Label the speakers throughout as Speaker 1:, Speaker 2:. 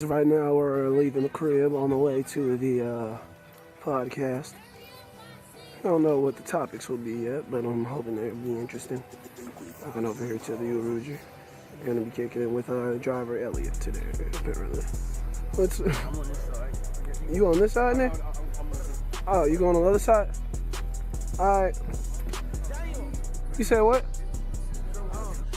Speaker 1: Right now we're leaving the crib on the way to the podcast. I don't know what the topics will be yet, but I'm hoping they'll be interesting. Walking over here to the Uruji. We're gonna be kicking it with our driver Elliot today, apparently. What's
Speaker 2: I'm on this side.
Speaker 1: you on this side, Nick? Oh, you going on the other side? Alright. You said what?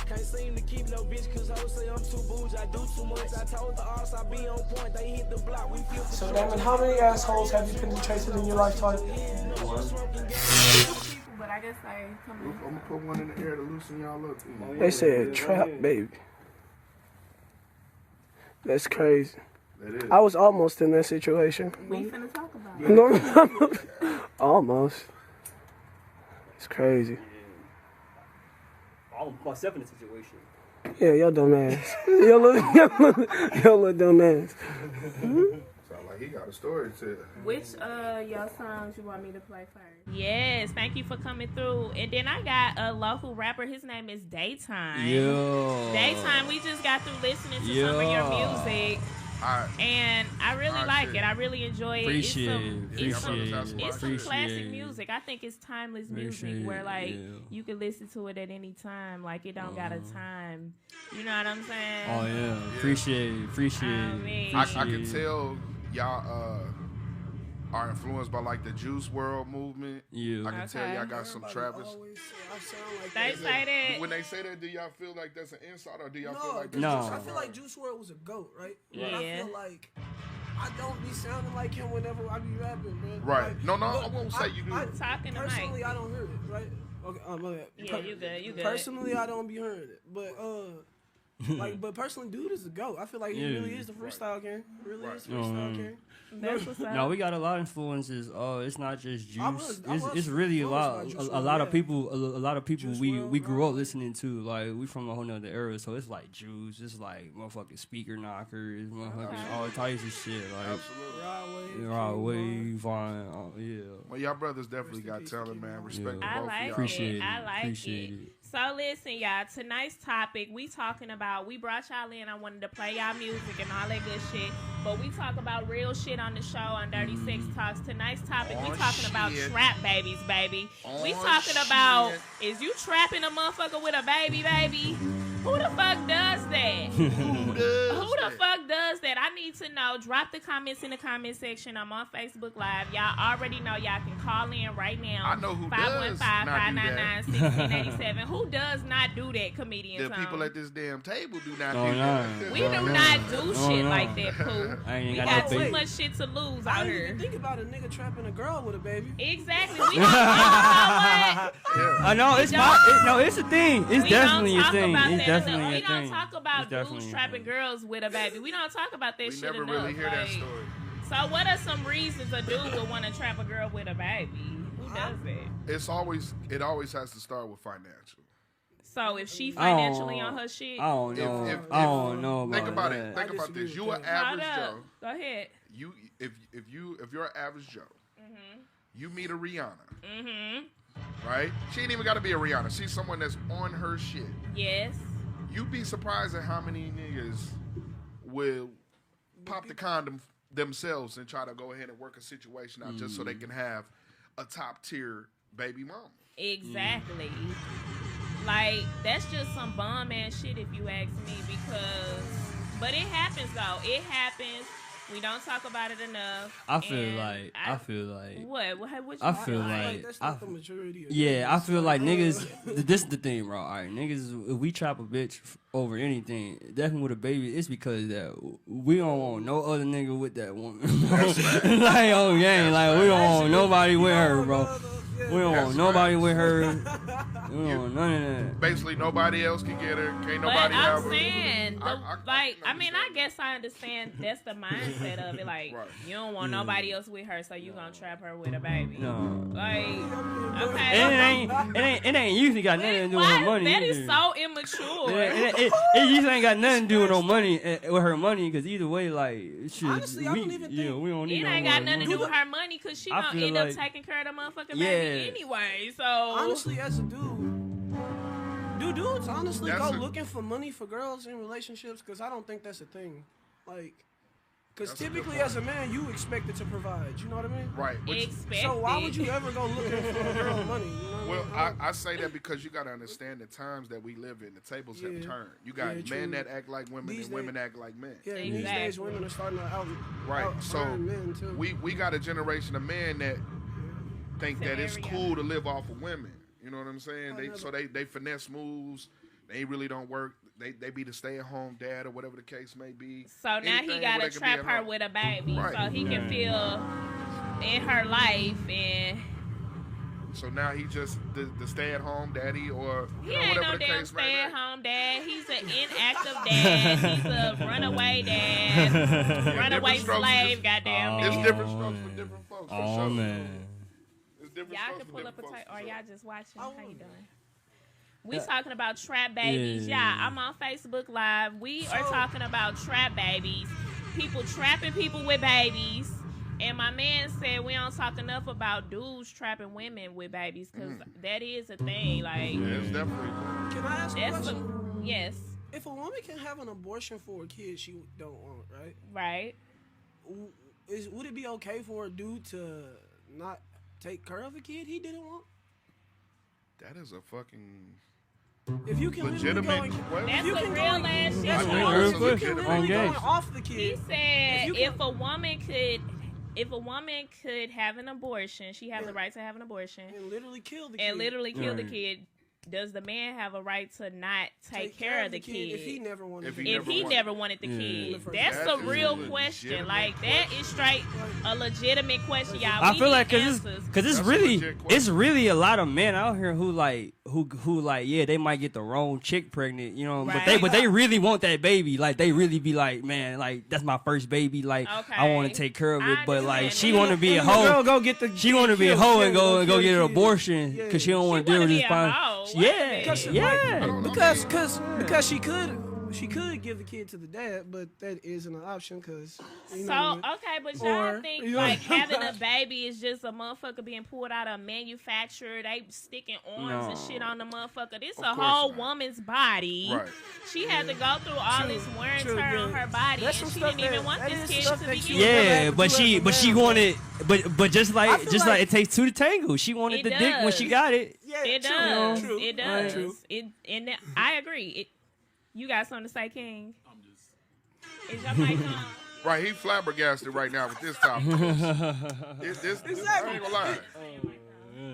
Speaker 3: Can't seem to keep no bitch cause I say I'm too bougie, I do too much. I told the arse I be on point, they hit the block, we feel
Speaker 1: So Damon, how many assholes have you penetrated in your lifetime?
Speaker 4: But I guess I come in.
Speaker 5: I'm gonna put one in the air to loosen y'all up.
Speaker 1: They said trap baby. That's crazy.
Speaker 5: That is.
Speaker 1: I was almost in that situation.
Speaker 4: We finna talk about it.
Speaker 1: No, almost. It's crazy.
Speaker 2: I'm myself in a situation.
Speaker 1: Yeah, y'all dumb ass. y'all little dumb ass.
Speaker 5: Sound like he got a story to tell.
Speaker 4: Which y'all songs you want me to play first?
Speaker 6: Yes, thank you for coming through. And then I got a local rapper. His name is Daytime.
Speaker 7: Yo.
Speaker 6: Daytime, we just got through listening to some of your music. And I really like it. I really enjoy it. It's some classic music. I think it's timeless music where like you can listen to it at any time. Like it don't got a time. You know what I'm saying?
Speaker 7: Oh yeah. Appreciate it.
Speaker 5: I can tell y'all are influenced by like the Juice WRLD movement.
Speaker 7: Yeah.
Speaker 5: I can tell y'all got some Travis.
Speaker 6: They say that.
Speaker 5: When they say that, do y'all feel like that's an insult or do y'all feel like
Speaker 7: No.
Speaker 5: that's
Speaker 1: I feel like Juice WRLD was a GOAT, right?
Speaker 6: Yeah.
Speaker 1: But I feel like I don't be sounding like him whenever I be rapping, man.
Speaker 5: Right.
Speaker 1: Like,
Speaker 5: No, I won't say you do.
Speaker 6: Talking to
Speaker 1: Personally,
Speaker 6: Mike.
Speaker 1: I don't hear it, right? Okay, my bad.
Speaker 6: Yeah, you good.
Speaker 1: Personally, I don't be hearing it, but but personally, dude is a GOAT. I feel like he really is the freestyle king. Really is the freestyle king.
Speaker 6: That's what's up.
Speaker 7: No, we got a lot of influences. It's not just Juice.
Speaker 1: I was
Speaker 7: It's really a lot.
Speaker 1: influenced by Juice
Speaker 7: A lot of
Speaker 1: WRLD,
Speaker 7: people. A lot of people
Speaker 1: Juice
Speaker 7: we
Speaker 1: WRLD,
Speaker 7: grew up listening to. Like we from a whole nother era, so it's like Juice. It's like motherfucking speaker knockers, motherfucking all types of shit. Like Rod Wave, Vaughn. Yeah.
Speaker 5: Well, y'all brothers definitely got talent, man. Respect to
Speaker 6: I
Speaker 5: both
Speaker 6: like
Speaker 5: of y'all.
Speaker 7: Appreciate it.
Speaker 6: I like
Speaker 7: Appreciate it.
Speaker 6: So listen, y'all. Tonight's topic, we talking about. We brought y'all in. I wanted to play y'all music and all that good shit. But we talk about real shit on the show on Dirty Sex Talks. Tonight's topic, we talking about trap babies, baby. We talking about, is you trapping a motherfucker with a baby? Who the fuck does that? Who the fuck does that? I need to know. Drop the comments in the comment section. I'm on Facebook Live. Y'all already know y'all can call in right now.
Speaker 5: I know who does not do that.
Speaker 6: 515-599-1687. Who does not do that, comedian
Speaker 5: The
Speaker 6: Tom?
Speaker 5: people at this damn table do not
Speaker 7: Oh,
Speaker 5: do
Speaker 7: no.
Speaker 5: that.
Speaker 6: We do not do shit like that, Pooh.
Speaker 7: I ain't
Speaker 6: We
Speaker 7: got
Speaker 6: got
Speaker 7: no
Speaker 6: too
Speaker 7: faith.
Speaker 6: much shit to lose
Speaker 1: I
Speaker 6: out
Speaker 1: didn't
Speaker 6: here.
Speaker 1: even think about a nigga trapping a girl with a baby.
Speaker 6: Exactly. We don't, you know what?
Speaker 7: I know it's it's a thing. It's
Speaker 6: We
Speaker 7: definitely
Speaker 6: don't
Speaker 7: a
Speaker 6: talk
Speaker 7: thing.
Speaker 6: about
Speaker 7: It's
Speaker 6: that
Speaker 7: definitely
Speaker 6: enough.
Speaker 7: a
Speaker 6: We don't
Speaker 7: thing.
Speaker 6: talk about
Speaker 7: It's definitely
Speaker 6: dudes
Speaker 7: a
Speaker 6: trapping
Speaker 7: thing.
Speaker 6: girls with a baby. We don't talk about that
Speaker 5: We
Speaker 6: shit
Speaker 5: never
Speaker 6: enough.
Speaker 5: really hear that
Speaker 6: Like,
Speaker 5: story.
Speaker 6: So what are some reasons a dude would want to trap a girl with a baby? Who does that?
Speaker 5: It always has to start with financial.
Speaker 6: So if she financially on her shit,
Speaker 7: I don't know.
Speaker 5: If-
Speaker 7: I don't know about
Speaker 5: Think about
Speaker 7: that.
Speaker 5: it. Think
Speaker 1: I
Speaker 5: about
Speaker 1: disagree
Speaker 5: this.
Speaker 1: with
Speaker 5: You an
Speaker 1: that.
Speaker 5: average
Speaker 6: hold
Speaker 5: Joe.
Speaker 6: up. Go ahead.
Speaker 5: If you're an average Joe,
Speaker 6: Mm-hmm.
Speaker 5: you meet a Rihanna, right? She ain't even got to be a Rihanna. She's someone that's on her shit.
Speaker 6: Yes.
Speaker 5: You'd be surprised at how many niggas will pop the condom themselves and try to go ahead and work a situation out just so they can have a top tier baby mama.
Speaker 6: Exactly. Like, that's just some bum ass shit if you ask me, because but it happens though. It happens. We don't talk about it enough.
Speaker 7: I feel
Speaker 6: And
Speaker 7: like
Speaker 6: what you
Speaker 7: I feel like
Speaker 1: That's not the majority of
Speaker 7: I feel like niggas. This is the thing, bro. All right, niggas. If we trap a bitch over anything, definitely with a baby, it's because that we don't want no other nigga with that woman. Like on game, like we don't want nobody with her, bro. We don't want nobody with her. We don't want none of that.
Speaker 5: Basically, nobody else can get her. Can't
Speaker 6: But
Speaker 5: nobody have
Speaker 6: I'm
Speaker 5: her.
Speaker 6: saying, I
Speaker 5: understand.
Speaker 6: guess I understand that's the mindset of it. Like,
Speaker 5: Right.
Speaker 6: you don't want nobody else with her, so you gonna trap her with a baby.
Speaker 7: No.
Speaker 6: Like,
Speaker 7: And
Speaker 6: okay.
Speaker 7: it ain't usually got nothing to do with her money.
Speaker 6: That is
Speaker 7: either.
Speaker 6: so immature.
Speaker 7: It usually ain't got nothing to do with no money with her money, because either way, like shit.
Speaker 1: Honestly, I don't even think-
Speaker 7: we don't need
Speaker 6: It
Speaker 7: no
Speaker 6: ain't
Speaker 7: more
Speaker 6: got nothing to
Speaker 7: money.
Speaker 6: do with her money, because she
Speaker 7: I
Speaker 6: gonna
Speaker 7: feel
Speaker 6: end up
Speaker 7: like-
Speaker 6: taking care of the motherfucking
Speaker 7: Yeah.
Speaker 6: baby anyway. So
Speaker 1: Honestly, as a dude, do dudes honestly
Speaker 5: That's
Speaker 1: go
Speaker 5: a-
Speaker 1: looking for money for girls in relationships? Because I don't think that's a thing. Like, Because
Speaker 5: That's a good
Speaker 1: typically,
Speaker 5: point.
Speaker 1: as a man, you expected to provide. You know what I mean?
Speaker 5: Right. Which,
Speaker 1: So why would you ever go looking for a girl money? You know
Speaker 5: well,
Speaker 1: what I mean?
Speaker 5: I say that because you got to understand the times that we live in. The tables have
Speaker 1: Yeah.
Speaker 5: turned. You got
Speaker 1: Yeah,
Speaker 5: men
Speaker 1: true.
Speaker 5: that act like women
Speaker 1: These
Speaker 5: and women act like men.
Speaker 1: Yeah,
Speaker 6: Exactly.
Speaker 1: these days women are starting to out
Speaker 5: So
Speaker 1: earn men too.
Speaker 5: we got a generation of men that think that it's cool to live off of women. You know what I'm saying? They finesse moves. They really don't work. They be the stay-at-home dad or whatever the case may be.
Speaker 6: So now
Speaker 5: Anything
Speaker 6: he
Speaker 5: where
Speaker 6: gotta
Speaker 5: they can be
Speaker 6: trap
Speaker 5: at
Speaker 6: her
Speaker 5: home.
Speaker 6: with a baby,
Speaker 5: Right.
Speaker 6: so he can feel in her life, and
Speaker 5: So now he just the stay-at-home daddy or
Speaker 6: he ain't
Speaker 5: whatever
Speaker 6: no
Speaker 5: the
Speaker 6: damn
Speaker 5: case may be.
Speaker 6: stay-at-home dad. He's an inactive dad. He's a runaway dad, runaway
Speaker 5: strokes
Speaker 6: slave.
Speaker 5: is-
Speaker 6: Goddamn
Speaker 5: It's
Speaker 6: nigga.
Speaker 5: different strokes for different folks. For
Speaker 7: Oh
Speaker 5: sure.
Speaker 7: man.
Speaker 5: It's different
Speaker 6: Y'all
Speaker 5: strokes
Speaker 6: can
Speaker 5: for
Speaker 6: pull up
Speaker 5: different
Speaker 6: a
Speaker 5: folks,
Speaker 6: tight,
Speaker 5: for
Speaker 6: or
Speaker 5: sure.
Speaker 6: y'all just watching. How you doing? We talking about trap babies.
Speaker 7: Yeah.
Speaker 6: I'm on Facebook Live. We are talking about trap babies. People trapping people with babies. And my man said we don't talk enough about dudes trapping women with babies because that is a thing. Like,
Speaker 5: Yeah, it's definitely.
Speaker 1: Can I ask a
Speaker 6: that's
Speaker 1: question?
Speaker 6: yes,
Speaker 1: If a woman can have an abortion for a kid she don't want, right?
Speaker 6: right.
Speaker 1: Would it be okay for a dude to not take care of a kid he didn't want?
Speaker 5: That is a fucking
Speaker 1: If you can
Speaker 5: legitimate
Speaker 1: literally go,
Speaker 5: question.
Speaker 6: That's
Speaker 1: you
Speaker 6: a
Speaker 1: can
Speaker 6: real
Speaker 1: go-
Speaker 6: ass shit.
Speaker 5: That's
Speaker 6: You
Speaker 5: a
Speaker 6: know?
Speaker 5: real
Speaker 1: you can
Speaker 5: question.
Speaker 1: literally
Speaker 7: On
Speaker 1: go
Speaker 7: game.
Speaker 1: off the
Speaker 6: He
Speaker 1: kid.
Speaker 6: said
Speaker 1: you
Speaker 6: if
Speaker 1: can-
Speaker 6: a woman could have an abortion, she has the right to have an abortion
Speaker 1: And literally kill the kid.
Speaker 6: and literally kill the
Speaker 7: Right.
Speaker 6: kid. Does the man have a right to not take care of the kid
Speaker 1: if he never wanted
Speaker 5: If
Speaker 1: to
Speaker 5: he
Speaker 1: do
Speaker 6: if
Speaker 1: it?
Speaker 6: he
Speaker 5: wanted-
Speaker 6: never wanted the kid? That's
Speaker 5: That
Speaker 6: a
Speaker 5: is
Speaker 6: real
Speaker 5: a
Speaker 6: question.
Speaker 5: legitimate
Speaker 6: Like that is straight a legitimate question, y'all.
Speaker 7: I
Speaker 6: We
Speaker 7: feel
Speaker 6: need
Speaker 7: like
Speaker 6: answers.
Speaker 7: cause it's
Speaker 5: That's a
Speaker 7: really
Speaker 5: legit question.
Speaker 7: it's really a lot of men out here who like yeah, they might get the wrong chick pregnant, you know,
Speaker 6: Right.
Speaker 7: but they really want that baby. Like they really be like, man, like that's my first baby. Like I
Speaker 6: Okay.
Speaker 7: want to take care of it,
Speaker 6: I
Speaker 7: but like
Speaker 6: understand
Speaker 7: she
Speaker 6: that.
Speaker 7: want to be a
Speaker 1: And the girl
Speaker 7: hoe.
Speaker 1: go get the
Speaker 7: She want to be a
Speaker 1: kid
Speaker 7: hoe
Speaker 1: killed,
Speaker 7: and go
Speaker 1: kill
Speaker 7: get
Speaker 1: the
Speaker 7: an
Speaker 1: kid.
Speaker 7: abortion
Speaker 1: Yeah.
Speaker 7: because she don't want
Speaker 6: She
Speaker 7: to deal
Speaker 6: wanna
Speaker 7: with
Speaker 6: be
Speaker 7: this.
Speaker 6: a
Speaker 7: fine.
Speaker 6: hoe. Wait a
Speaker 7: Yeah,
Speaker 6: minute.
Speaker 7: yeah.
Speaker 1: Because she could give the kid to the dad, but that isn't an option because you
Speaker 6: So
Speaker 1: know.
Speaker 6: okay, but y'all
Speaker 1: Or-
Speaker 6: think
Speaker 1: you know-
Speaker 6: like having a baby is just a motherfucker being pulled out of a manufacturer? They sticking arms and
Speaker 7: No.
Speaker 6: shit on the motherfucker. This
Speaker 5: Of
Speaker 6: a
Speaker 5: course
Speaker 6: whole
Speaker 5: not.
Speaker 6: woman's body.
Speaker 5: Right.
Speaker 6: She had to go through all this wear and
Speaker 1: True,
Speaker 6: tear on
Speaker 1: yeah.
Speaker 6: her body,
Speaker 1: That's
Speaker 6: and
Speaker 1: some
Speaker 6: she
Speaker 1: stuff
Speaker 6: didn't even
Speaker 1: that-
Speaker 6: want
Speaker 1: that
Speaker 6: this
Speaker 1: is
Speaker 6: kid
Speaker 1: stuff
Speaker 6: to
Speaker 1: that
Speaker 6: begin
Speaker 1: you-
Speaker 6: with.
Speaker 7: Yeah,
Speaker 1: do
Speaker 7: but
Speaker 1: as
Speaker 7: she
Speaker 1: a
Speaker 7: but
Speaker 1: man,
Speaker 7: wanted but just
Speaker 1: I
Speaker 7: like
Speaker 1: feel like-
Speaker 7: it takes two to tango. She wanted
Speaker 6: It
Speaker 7: the dick when she
Speaker 6: does.
Speaker 7: got it.
Speaker 1: Yeah,
Speaker 6: It
Speaker 1: true,
Speaker 6: does.
Speaker 1: True,
Speaker 6: It does.
Speaker 1: True.
Speaker 6: I agree. You got something to say, King? Is your mic on?
Speaker 5: Right, he flabbergasted right now with this topic. this I ain't gonna lie.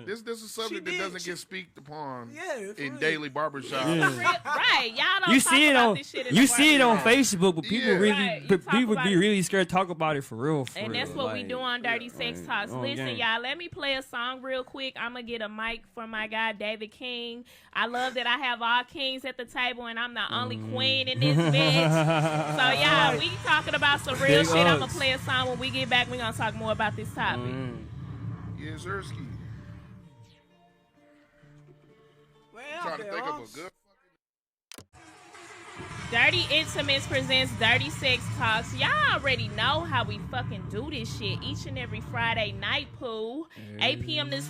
Speaker 5: This is a subject that
Speaker 1: did.
Speaker 5: doesn't get speaked upon
Speaker 1: Yeah, for
Speaker 5: in
Speaker 1: real.
Speaker 5: daily barbershop.
Speaker 6: Right, y'all don't
Speaker 7: You
Speaker 6: talk
Speaker 7: see it
Speaker 6: about
Speaker 7: on
Speaker 6: this shit in
Speaker 7: you
Speaker 6: the
Speaker 7: see it on
Speaker 6: barbershop.
Speaker 7: Facebook, but people
Speaker 5: Yeah.
Speaker 7: really
Speaker 6: Right, you
Speaker 7: but
Speaker 6: talk
Speaker 7: people
Speaker 6: about
Speaker 7: be
Speaker 6: it.
Speaker 7: really scared to talk about it for real.
Speaker 6: And that's what we do on Dirty Sex Talks. Listen, y'all, let me play a song real quick. I'm going to get a mic from my guy, David King. I love that I have all kings at the table, and I'm the only queen in this bitch. So, y'all, we talking about some real
Speaker 7: Big
Speaker 6: shit. I'm going
Speaker 7: ups.
Speaker 6: to play a song. When we get back, we're going to talk more about this topic.
Speaker 5: Yeah, Zersky.
Speaker 1: Way
Speaker 5: Trying
Speaker 1: out
Speaker 5: to
Speaker 1: there,
Speaker 5: think of
Speaker 1: Ops.
Speaker 5: a good.
Speaker 6: Dirty Intimates presents Dirty Sex Talks. Y'all already know how we fucking do this shit each and every Friday night, Pooh. 8 p.m. to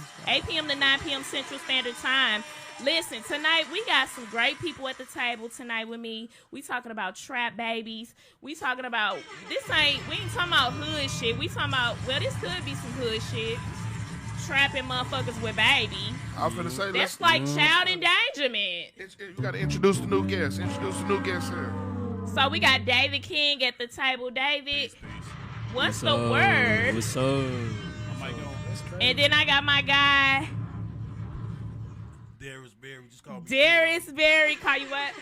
Speaker 6: 9 p.m. Central Standard Time. Listen, tonight we got some great people at the table tonight with me. We talking about trap babies. We talking about we ain't talking about hood shit. We talking about, well, this could be some hood shit. Trapping motherfuckers with baby.
Speaker 5: I was gonna say,
Speaker 6: That's
Speaker 5: let's.
Speaker 6: like child endangerment.
Speaker 5: You gotta introduce the new guest. Introduce the new guest here.
Speaker 6: So we got David King at the table. David, what's the word?
Speaker 7: What's up?
Speaker 6: And then I got my guy,
Speaker 8: Darius Berry, just call me.
Speaker 6: Darius Berry. Call you what?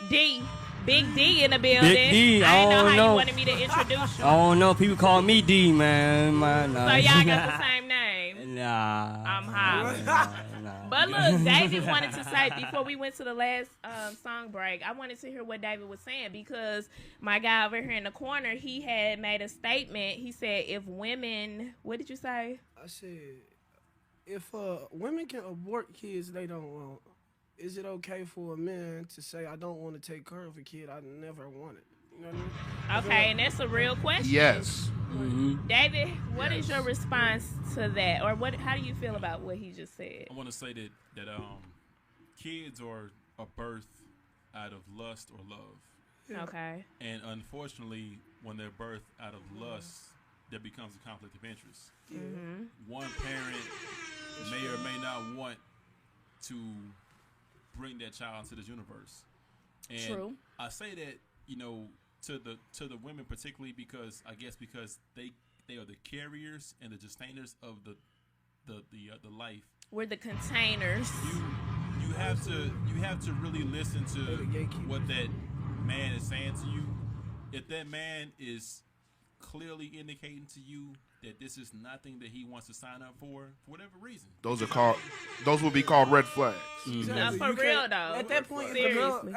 Speaker 6: D. Big D in the building.
Speaker 7: Big D,
Speaker 6: I didn't know
Speaker 7: I
Speaker 6: how
Speaker 7: don't
Speaker 6: you
Speaker 7: know.
Speaker 6: wanted me to introduce you.
Speaker 7: I don't know. People call me D, man.
Speaker 6: So y'all got the same name.
Speaker 7: Nah.
Speaker 6: I'm hot.
Speaker 7: Nah.
Speaker 6: But look, David wanted to say, before we went to the last song break, I wanted to hear what David was saying, because my guy over here in the corner, he had made a statement. He said, if women, what did you say?
Speaker 1: I said, if women can abort kids they don't want, is it okay for a man to say, I don't want to take care of a kid I never wanted? You know what I mean?
Speaker 6: Okay, and that's a real question.
Speaker 5: Yes.
Speaker 6: David, what is your response to that? Or how do you feel about what he just said?
Speaker 8: I want to say that kids are a birth out of lust or love,
Speaker 6: Okay.
Speaker 8: and unfortunately, when they're birthed out of lust, there becomes a conflict of interest. One parent may or may not want to bring that child into this universe. And
Speaker 6: True.
Speaker 8: I say that, you know, to the women particularly because I guess because they are the carriers and the sustainers of the life.
Speaker 6: We're the containers.
Speaker 8: You have to really listen to what that man is saying to you. If that man is clearly indicating to you that this is nothing that he wants to sign up for whatever reason.
Speaker 5: Those would be called red flags.
Speaker 1: Exactly.
Speaker 6: No, for
Speaker 1: You
Speaker 6: real
Speaker 1: can't-
Speaker 6: though.
Speaker 1: At that point,
Speaker 6: Seriously.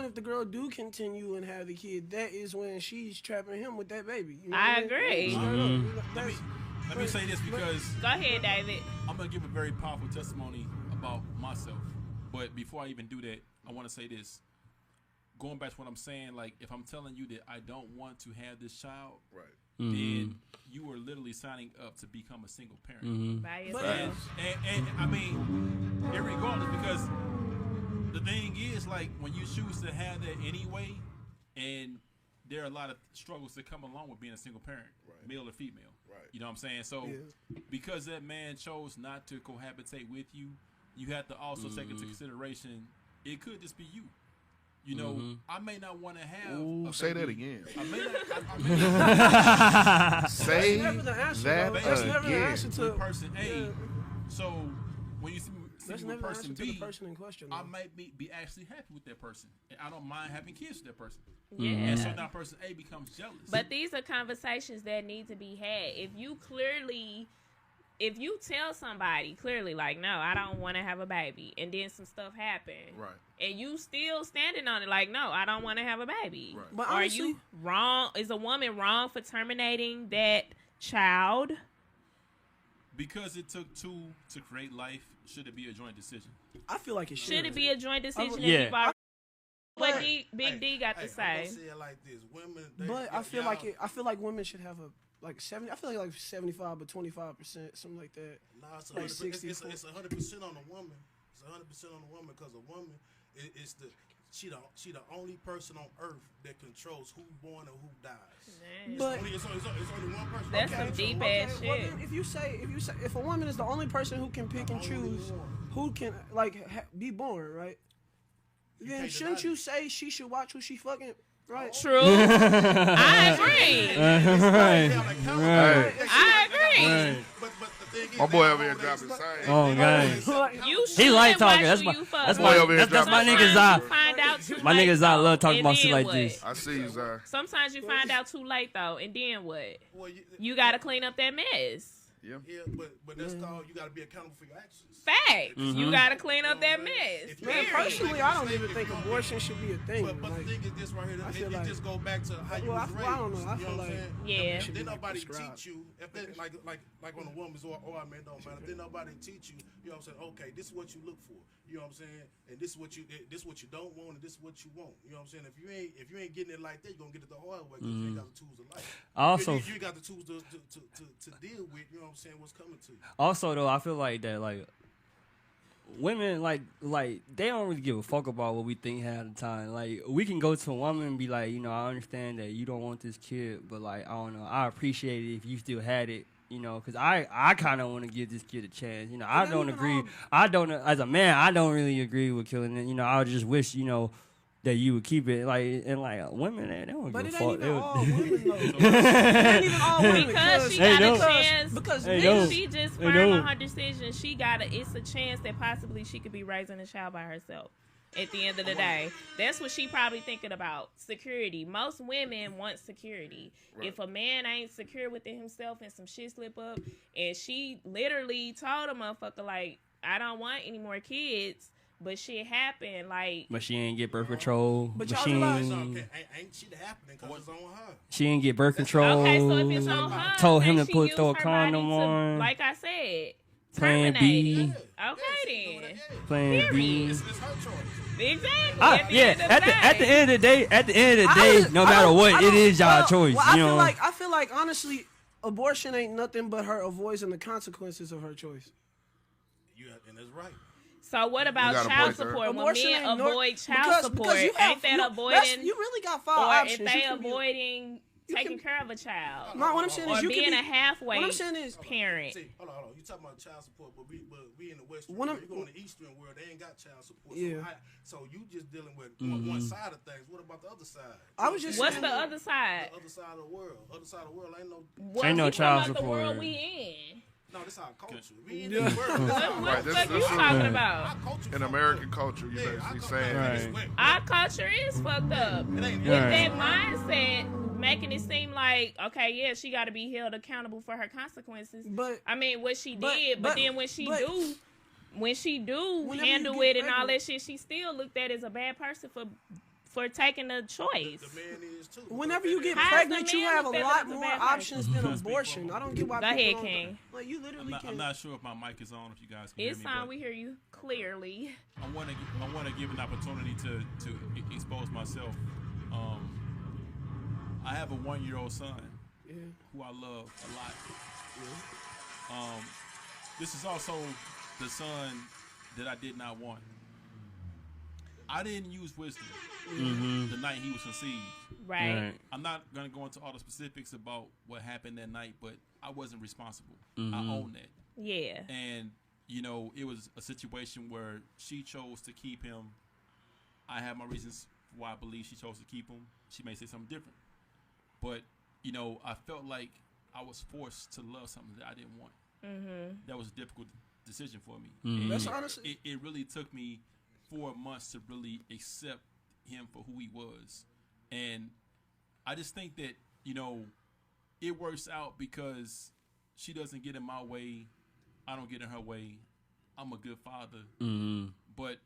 Speaker 1: if the girl do continue and have the kid, that is when she's trapping him with that baby. You know
Speaker 6: I
Speaker 1: what
Speaker 6: agree.
Speaker 1: mean?
Speaker 8: Let me say this because
Speaker 6: Go ahead, David.
Speaker 8: I'm going to give a very powerful testimony about myself. But before I even do that, I want to say this. Going back to what I'm saying, like if I'm telling you that I don't want to have this child,
Speaker 5: Right.
Speaker 8: then you are literally signing up to become a single parent.
Speaker 6: By
Speaker 1: But-
Speaker 6: yourself.
Speaker 8: And I mean, irregardless, because the thing is, like, when you choose to have that anyway, and there are a lot of struggles that come along with being a single parent, male or female.
Speaker 5: Right.
Speaker 8: You know what I'm saying? So, because that man chose not to cohabitate with you, you have to also take into consideration it could just be you. You know, I may not want to have.
Speaker 5: Ooh,
Speaker 8: a
Speaker 5: say
Speaker 8: baby.
Speaker 5: that again.
Speaker 8: I may not,
Speaker 5: Say
Speaker 1: That's never the answer,
Speaker 5: that
Speaker 1: though. That's never the
Speaker 5: again.
Speaker 1: answer to
Speaker 8: with person A. So when you see
Speaker 1: That's
Speaker 8: me with
Speaker 1: never the
Speaker 8: person
Speaker 1: answer to
Speaker 8: B,
Speaker 1: the person in question.
Speaker 8: I
Speaker 1: though.
Speaker 8: might be actually happy with that person, and I don't mind having kids with that person.
Speaker 6: Yeah.
Speaker 8: And so now person A becomes jealous.
Speaker 6: But these are conversations that need to be had. If you tell somebody clearly, like, no, I don't want to have a baby, and then some stuff happen,
Speaker 5: Right.
Speaker 6: and you still standing on it, like, no, I don't want to have a baby.
Speaker 5: Right.
Speaker 1: But
Speaker 6: Are
Speaker 1: honestly,
Speaker 6: you wrong? Is a woman wrong for terminating that child?
Speaker 8: because it took two to create life, should it be a joint decision?
Speaker 1: I feel like it should.
Speaker 6: Should it be a joint decision?
Speaker 7: Yeah.
Speaker 6: If you've already, what
Speaker 9: Hey,
Speaker 6: Big D got to
Speaker 9: I'm
Speaker 6: say?
Speaker 9: gonna say it like this: women.
Speaker 1: But I feel like I feel like women should have a like 70. I feel like 75 but 25%, something like that.
Speaker 9: Nah, it's
Speaker 1: like
Speaker 9: 100%. It's
Speaker 1: 60.
Speaker 9: 100% on the woman. It's 100% on the woman because a woman is she the only person on earth that controls who's born and who dies.
Speaker 1: But
Speaker 9: It's only one person.
Speaker 6: That's some deep ass
Speaker 1: well,
Speaker 6: shit.
Speaker 1: then if you say if a woman is the only person who can pick and choose who can like be born, right? Then
Speaker 9: can't
Speaker 1: shouldn't
Speaker 9: deny
Speaker 1: you say she should watch who she fucking right?
Speaker 6: True. I agree.
Speaker 7: Right.
Speaker 6: I agree.
Speaker 9: But the thing is,
Speaker 5: My boy over here
Speaker 9: they-
Speaker 5: dropping signs.
Speaker 7: Oh, God.
Speaker 6: You
Speaker 7: He
Speaker 6: should
Speaker 7: like talking.
Speaker 6: watch
Speaker 7: That's
Speaker 6: who
Speaker 7: my
Speaker 6: you fuck
Speaker 7: that's
Speaker 6: with.
Speaker 5: Boy
Speaker 7: my
Speaker 5: over here
Speaker 7: that's my
Speaker 5: dropping
Speaker 7: niggas
Speaker 6: Sometimes
Speaker 7: eye.
Speaker 6: you find out too
Speaker 7: My
Speaker 6: late,
Speaker 7: niggas eye
Speaker 6: though,
Speaker 7: love talking
Speaker 6: and
Speaker 7: about shit
Speaker 6: then
Speaker 7: like
Speaker 6: what?
Speaker 7: this.
Speaker 5: I see you, Zai.
Speaker 6: Sometimes you find out too late though, and then what?
Speaker 9: Well,
Speaker 6: You got to clean up that mess.
Speaker 5: Yeah.
Speaker 9: Yeah, but that's called you got to be accountable for your actions.
Speaker 6: Facts. You got to clean up that mess.
Speaker 9: If you
Speaker 1: Man,
Speaker 9: ain't
Speaker 1: personally,
Speaker 9: making
Speaker 1: I don't
Speaker 9: mistakes,
Speaker 1: even
Speaker 9: if
Speaker 1: think
Speaker 9: you don't-
Speaker 1: abortion should be a thing.
Speaker 9: But
Speaker 1: like,
Speaker 9: the thing is this right here,
Speaker 1: I
Speaker 9: it
Speaker 1: feel like-
Speaker 9: just go back to how you
Speaker 1: Well,
Speaker 9: was
Speaker 1: I
Speaker 9: raised.
Speaker 1: don't know. I
Speaker 9: You
Speaker 1: feel
Speaker 9: know what I'm
Speaker 1: like-
Speaker 9: saying?
Speaker 6: Yeah.
Speaker 9: If
Speaker 1: should
Speaker 9: then
Speaker 1: be
Speaker 9: nobody
Speaker 1: prescribed.
Speaker 9: teach you, if they like on a woman's or a man don't matter. If then nobody teach you, you know what I'm saying? Okay, this is what you look for. You know what I'm saying? And this is what you don't want, and this is what you want. You know what I'm saying? If you ain't getting it like that, you're gonna get it the hard way because you ain't got the tools of life.
Speaker 7: Also-
Speaker 9: you got the tools to deal with. You know what I'm saying? What's coming to you?
Speaker 7: Also, though, I feel like that, like, women, like they don't really give a fuck about what we think half the time. Like, we can go to a woman and be like, you know, I understand that you don't want this kid, but, like, I don't know, I appreciate it if you still had it, you know, because I kind of want to give this kid a chance. You know, I
Speaker 1: then
Speaker 7: don't
Speaker 1: even
Speaker 7: agree.
Speaker 1: all-
Speaker 7: I don't, as a man, I don't really agree with killing it. You know, I just wish, you know, that you would keep it, like, and, like, women, they don't
Speaker 1: but
Speaker 7: give
Speaker 1: it
Speaker 7: a
Speaker 1: ain't
Speaker 7: fuck.
Speaker 1: even
Speaker 7: They
Speaker 1: all
Speaker 7: would-
Speaker 1: women though. It ain't even all women
Speaker 6: Because she
Speaker 7: Hey,
Speaker 6: got a
Speaker 7: no.
Speaker 6: chance.
Speaker 1: because
Speaker 7: Hey,
Speaker 6: If
Speaker 7: no.
Speaker 6: she just
Speaker 7: Hey,
Speaker 6: firm
Speaker 7: no.
Speaker 6: on her decision, it's a chance that possibly she could be raising a child by herself. At the end of the day, that's what she probably thinking about. Security. Most women want security. If a man ain't secure within himself and some shit slip up, and she literally told a motherfucker like, I don't want any more kids, but shit happened. Like,
Speaker 7: But she ain't get birth control.
Speaker 1: But
Speaker 7: But
Speaker 1: y'all
Speaker 7: she
Speaker 1: realize-
Speaker 7: ain't,
Speaker 9: Ain't shit happening because it's on her.
Speaker 7: she ain't get birth control.
Speaker 6: okay, so if it's on her,
Speaker 7: Told him
Speaker 6: then
Speaker 7: to
Speaker 6: she
Speaker 7: put
Speaker 6: used
Speaker 7: throw a
Speaker 6: her
Speaker 7: condom
Speaker 6: body to,
Speaker 7: on.
Speaker 6: like I said,
Speaker 7: Plan
Speaker 6: terminate
Speaker 7: B.
Speaker 6: it. Okay then.
Speaker 7: Plan B.
Speaker 9: It's her choice.
Speaker 6: Exactly.
Speaker 7: Yeah, at the end of the day, no
Speaker 1: I
Speaker 7: matter
Speaker 1: don't-
Speaker 7: what,
Speaker 1: I
Speaker 7: it
Speaker 1: don't-
Speaker 7: is y'all
Speaker 1: well,
Speaker 7: choice.
Speaker 1: well,
Speaker 7: You know,
Speaker 1: I feel like honestly, abortion ain't nothing but her avoiding the consequences of her choice.
Speaker 9: And that's right.
Speaker 6: So what about
Speaker 5: gotta
Speaker 6: child
Speaker 5: break her.
Speaker 6: support? When
Speaker 1: Abortion
Speaker 6: men
Speaker 1: ain't nor-
Speaker 6: avoid child
Speaker 1: because
Speaker 6: support,
Speaker 1: you have-
Speaker 6: ain't that
Speaker 1: you-
Speaker 6: avoiding?
Speaker 1: You really got
Speaker 6: Or
Speaker 1: five
Speaker 6: if
Speaker 1: options.
Speaker 6: they
Speaker 1: You can be-
Speaker 6: avoiding taking care of a child.
Speaker 1: No, what I'm saying is
Speaker 6: Or
Speaker 1: you can
Speaker 6: being
Speaker 1: be,
Speaker 6: a halfway
Speaker 1: what I'm saying is,
Speaker 6: parent.
Speaker 9: See, hold on. You talking about child support, but we in the Western
Speaker 1: When
Speaker 9: world.
Speaker 1: I'm-
Speaker 9: You go in the Eastern world, they ain't got child support.
Speaker 1: Yeah.
Speaker 9: So you just dealing with one side of things. What about the other side?
Speaker 1: I was just
Speaker 6: What's
Speaker 1: saying,
Speaker 6: the other side?
Speaker 9: The other side of the world. Other side of the world ain't no.
Speaker 6: Well,
Speaker 7: Ain't no
Speaker 6: we
Speaker 7: child
Speaker 6: talking about
Speaker 7: support.
Speaker 6: the world we in.
Speaker 9: No, this our culture. We in this world. This our
Speaker 6: What the
Speaker 5: this
Speaker 6: fuck
Speaker 5: is
Speaker 6: you
Speaker 5: true.
Speaker 6: talking
Speaker 9: Our
Speaker 6: about?
Speaker 9: culture
Speaker 5: In
Speaker 9: fucked
Speaker 5: American
Speaker 9: up.
Speaker 5: culture, you
Speaker 9: Yeah,
Speaker 5: basically
Speaker 9: our
Speaker 5: saying.
Speaker 9: culture-
Speaker 7: Right.
Speaker 6: Our culture is fucked up.
Speaker 9: It ain't
Speaker 6: With
Speaker 7: Right.
Speaker 6: that mindset, making it seem like, okay, yeah, she got to be held accountable for her consequences.
Speaker 1: but
Speaker 6: I mean, what she
Speaker 1: but-
Speaker 6: did,
Speaker 1: but-
Speaker 6: then when she
Speaker 1: but-
Speaker 6: do
Speaker 1: Whenever you
Speaker 6: handle
Speaker 1: get
Speaker 6: it and all
Speaker 1: pregnant-
Speaker 6: that shit, she still looked at as a bad person for taking the choice.
Speaker 9: The man is too.
Speaker 1: whenever you get
Speaker 6: How's
Speaker 1: pregnant,
Speaker 6: the
Speaker 1: you
Speaker 6: man
Speaker 1: have a
Speaker 6: looked at
Speaker 1: lot
Speaker 6: as a
Speaker 1: more
Speaker 6: bad person?
Speaker 1: options than abortion. I don't get why
Speaker 6: Go
Speaker 1: people
Speaker 6: ahead,
Speaker 1: don't.
Speaker 6: King.
Speaker 1: Like you literally
Speaker 8: I'm
Speaker 1: can.
Speaker 8: not sure if my mic is on. If you guys can
Speaker 6: It's
Speaker 8: hear me,
Speaker 6: time
Speaker 8: but
Speaker 6: we hear you clearly.
Speaker 8: I want to give an opportunity to expose myself. I have a 1-year-old son who I love a lot. This is also the son that I did not want. I didn't use wisdom the night he was conceived.
Speaker 6: Right.
Speaker 8: I'm not gonna go into all the specifics about what happened that night, but I wasn't responsible. I own that.
Speaker 6: Yeah.
Speaker 8: And, you know, it was a situation where she chose to keep him. I have my reasons why I believe she chose to keep him. She may say something different. But, you know, I felt like I was forced to love something that I didn't want. That was a difficult decision for me. And
Speaker 1: That's honestly.
Speaker 8: it really took me 4 months to really accept him for who he was. And I just think that, you know, it works out because she doesn't get in my way. I don't get in her way. I'm a good father. But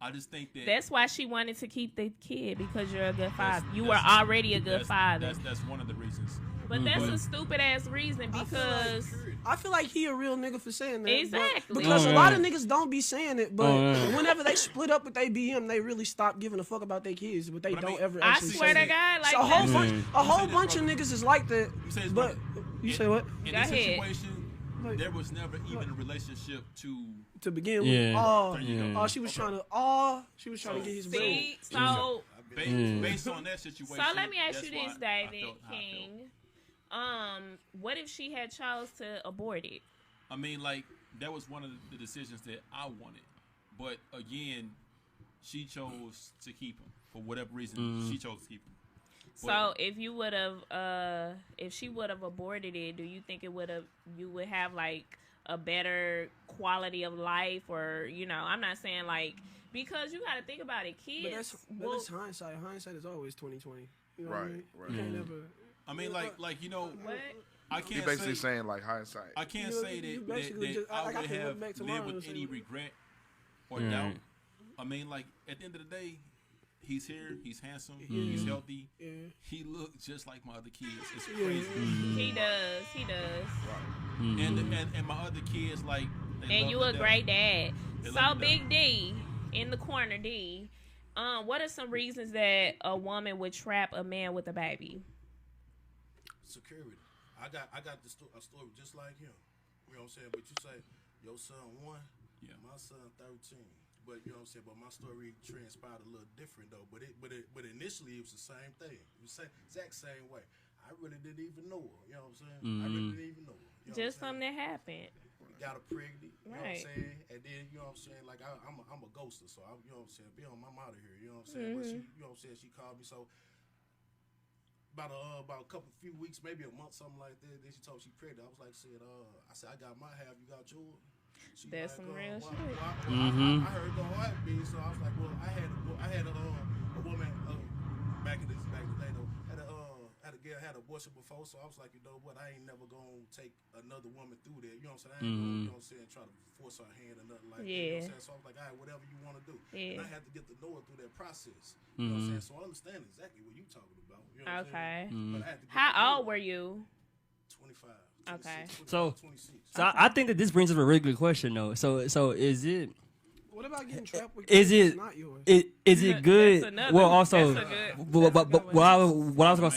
Speaker 8: I just think that
Speaker 6: That's why she wanted to keep the kid, because you're a good
Speaker 8: that's-
Speaker 6: father. You were
Speaker 8: that's-
Speaker 6: already a good father.
Speaker 8: That's one of the reasons.
Speaker 6: But that's a stupid ass reason, because
Speaker 1: I feel like he a real nigga for saying that. but-
Speaker 6: Exactly.
Speaker 1: Because
Speaker 7: Oh,
Speaker 1: a lot of
Speaker 7: yeah.
Speaker 1: niggas don't be saying it, but whenever they split up with their BM, they really stop giving a fuck about their kids, but they
Speaker 8: But I
Speaker 1: don't
Speaker 8: mean,
Speaker 1: ever
Speaker 6: I
Speaker 1: actually
Speaker 6: swear
Speaker 1: say
Speaker 6: to
Speaker 1: that.
Speaker 6: God, like
Speaker 1: So a whole
Speaker 6: this-
Speaker 1: bunch, a whole
Speaker 8: say this,
Speaker 1: bunch of
Speaker 8: brother.
Speaker 1: niggas is like that.
Speaker 8: You say this,
Speaker 1: But
Speaker 8: brother.
Speaker 1: you say what?
Speaker 8: In
Speaker 6: Go
Speaker 8: this
Speaker 6: ahead.
Speaker 8: situation,
Speaker 1: Like-
Speaker 8: there was never even a relationship to.
Speaker 1: To begin with,
Speaker 7: Yeah.
Speaker 1: oh,
Speaker 8: There you go.
Speaker 1: oh, she was trying to get his brain.
Speaker 6: See, so
Speaker 8: Based on that situation.
Speaker 6: so let me ask
Speaker 8: that's
Speaker 6: you this,
Speaker 8: why I
Speaker 6: David
Speaker 8: felt how I felt.
Speaker 6: King. What if she had chose to abort it?
Speaker 8: I mean, like, that was one of the decisions that I wanted. But again, she chose to keep him. For whatever reason, she chose to keep him.
Speaker 6: So if you would have, if she would have aborted it, do you think you would have like a better quality of life, or I'm not saying like, because you got to think about it, kids.
Speaker 1: But that's hindsight. Hindsight is always 20/20. You know what I
Speaker 5: Right,
Speaker 1: mean?
Speaker 5: right.
Speaker 1: You can't never.
Speaker 8: I mean, like you know,
Speaker 6: What?
Speaker 8: I
Speaker 5: He
Speaker 8: can't
Speaker 5: basically
Speaker 8: say,
Speaker 5: saying like hindsight.
Speaker 8: I can't
Speaker 1: You-
Speaker 8: say
Speaker 1: you
Speaker 8: that,
Speaker 1: basically
Speaker 8: that
Speaker 1: just-
Speaker 8: I
Speaker 1: like, I
Speaker 8: would
Speaker 1: can look
Speaker 8: have
Speaker 1: back tomorrow
Speaker 8: lived
Speaker 1: and
Speaker 8: with
Speaker 1: say,
Speaker 8: any regret or
Speaker 7: Right.
Speaker 8: doubt. I mean, like, at the end of the day, he's here, he's handsome, he's healthy.
Speaker 1: Yeah.
Speaker 8: He looks just like my other kids. It's
Speaker 1: Yeah.
Speaker 8: crazy.
Speaker 6: He does.
Speaker 8: And my other kids, like, they
Speaker 6: And
Speaker 8: love
Speaker 6: you
Speaker 8: to
Speaker 6: a
Speaker 8: death.
Speaker 6: great dad.
Speaker 8: They
Speaker 6: So
Speaker 8: love to
Speaker 6: Big D in the corner, D. What are some reasons that a woman would trap a man with a baby?
Speaker 9: Security. I got a story just like him. You know what I'm saying? But you say your son 1, my son 13. But you know what I'm saying? But my story transpired a little different though. But initially it was the same thing. It was the exact same way. I really didn't even know her. You know what I'm saying? I really didn't even know her. You know
Speaker 6: Just
Speaker 9: what I'm
Speaker 6: something that happened.
Speaker 9: saying? Got her pregnant. You know what I'm
Speaker 6: Right.
Speaker 9: saying? And then you know what I'm saying? Like I'm a ghoster, so you know what I'm saying? I'm out of here. You know what I'm saying? But she, you know what I'm saying? She called me so. About a few weeks, maybe a month, something like that. Then she told me she pregnant. I was like, I said, I got my half, you got yours. She
Speaker 6: That's some real shit.
Speaker 9: I heard the heartbeat, so I was like, well, I had a woman back in the day though. Had an abortion before, so I was like, you know what, I ain't never gonna take another woman through that. You know what I'm saying? I ain't gonna, you know what I'm saying, try to force her hand or nothing like that. You know what I'm saying? So I was like, all right, whatever you want to do.
Speaker 6: Yeah.
Speaker 9: And I had to get to know her through that process. You know what I'm saying? So I understand exactly what you're talking about. You know what
Speaker 6: Okay.
Speaker 9: I'm saying? But I had to get to
Speaker 6: How
Speaker 9: know
Speaker 6: old
Speaker 9: her.
Speaker 6: were you?
Speaker 9: 25.
Speaker 6: Okay.
Speaker 9: 26,
Speaker 7: So-
Speaker 9: 26.
Speaker 7: So I think that this brings up a really good question though. So is it
Speaker 1: What about getting trapped with
Speaker 7: Is
Speaker 1: kids
Speaker 7: it-
Speaker 1: that's not yours?
Speaker 7: is it good?
Speaker 6: That's another-
Speaker 7: Well, also,
Speaker 6: that's a good-
Speaker 7: but
Speaker 6: that's a good one.
Speaker 7: what I was gonna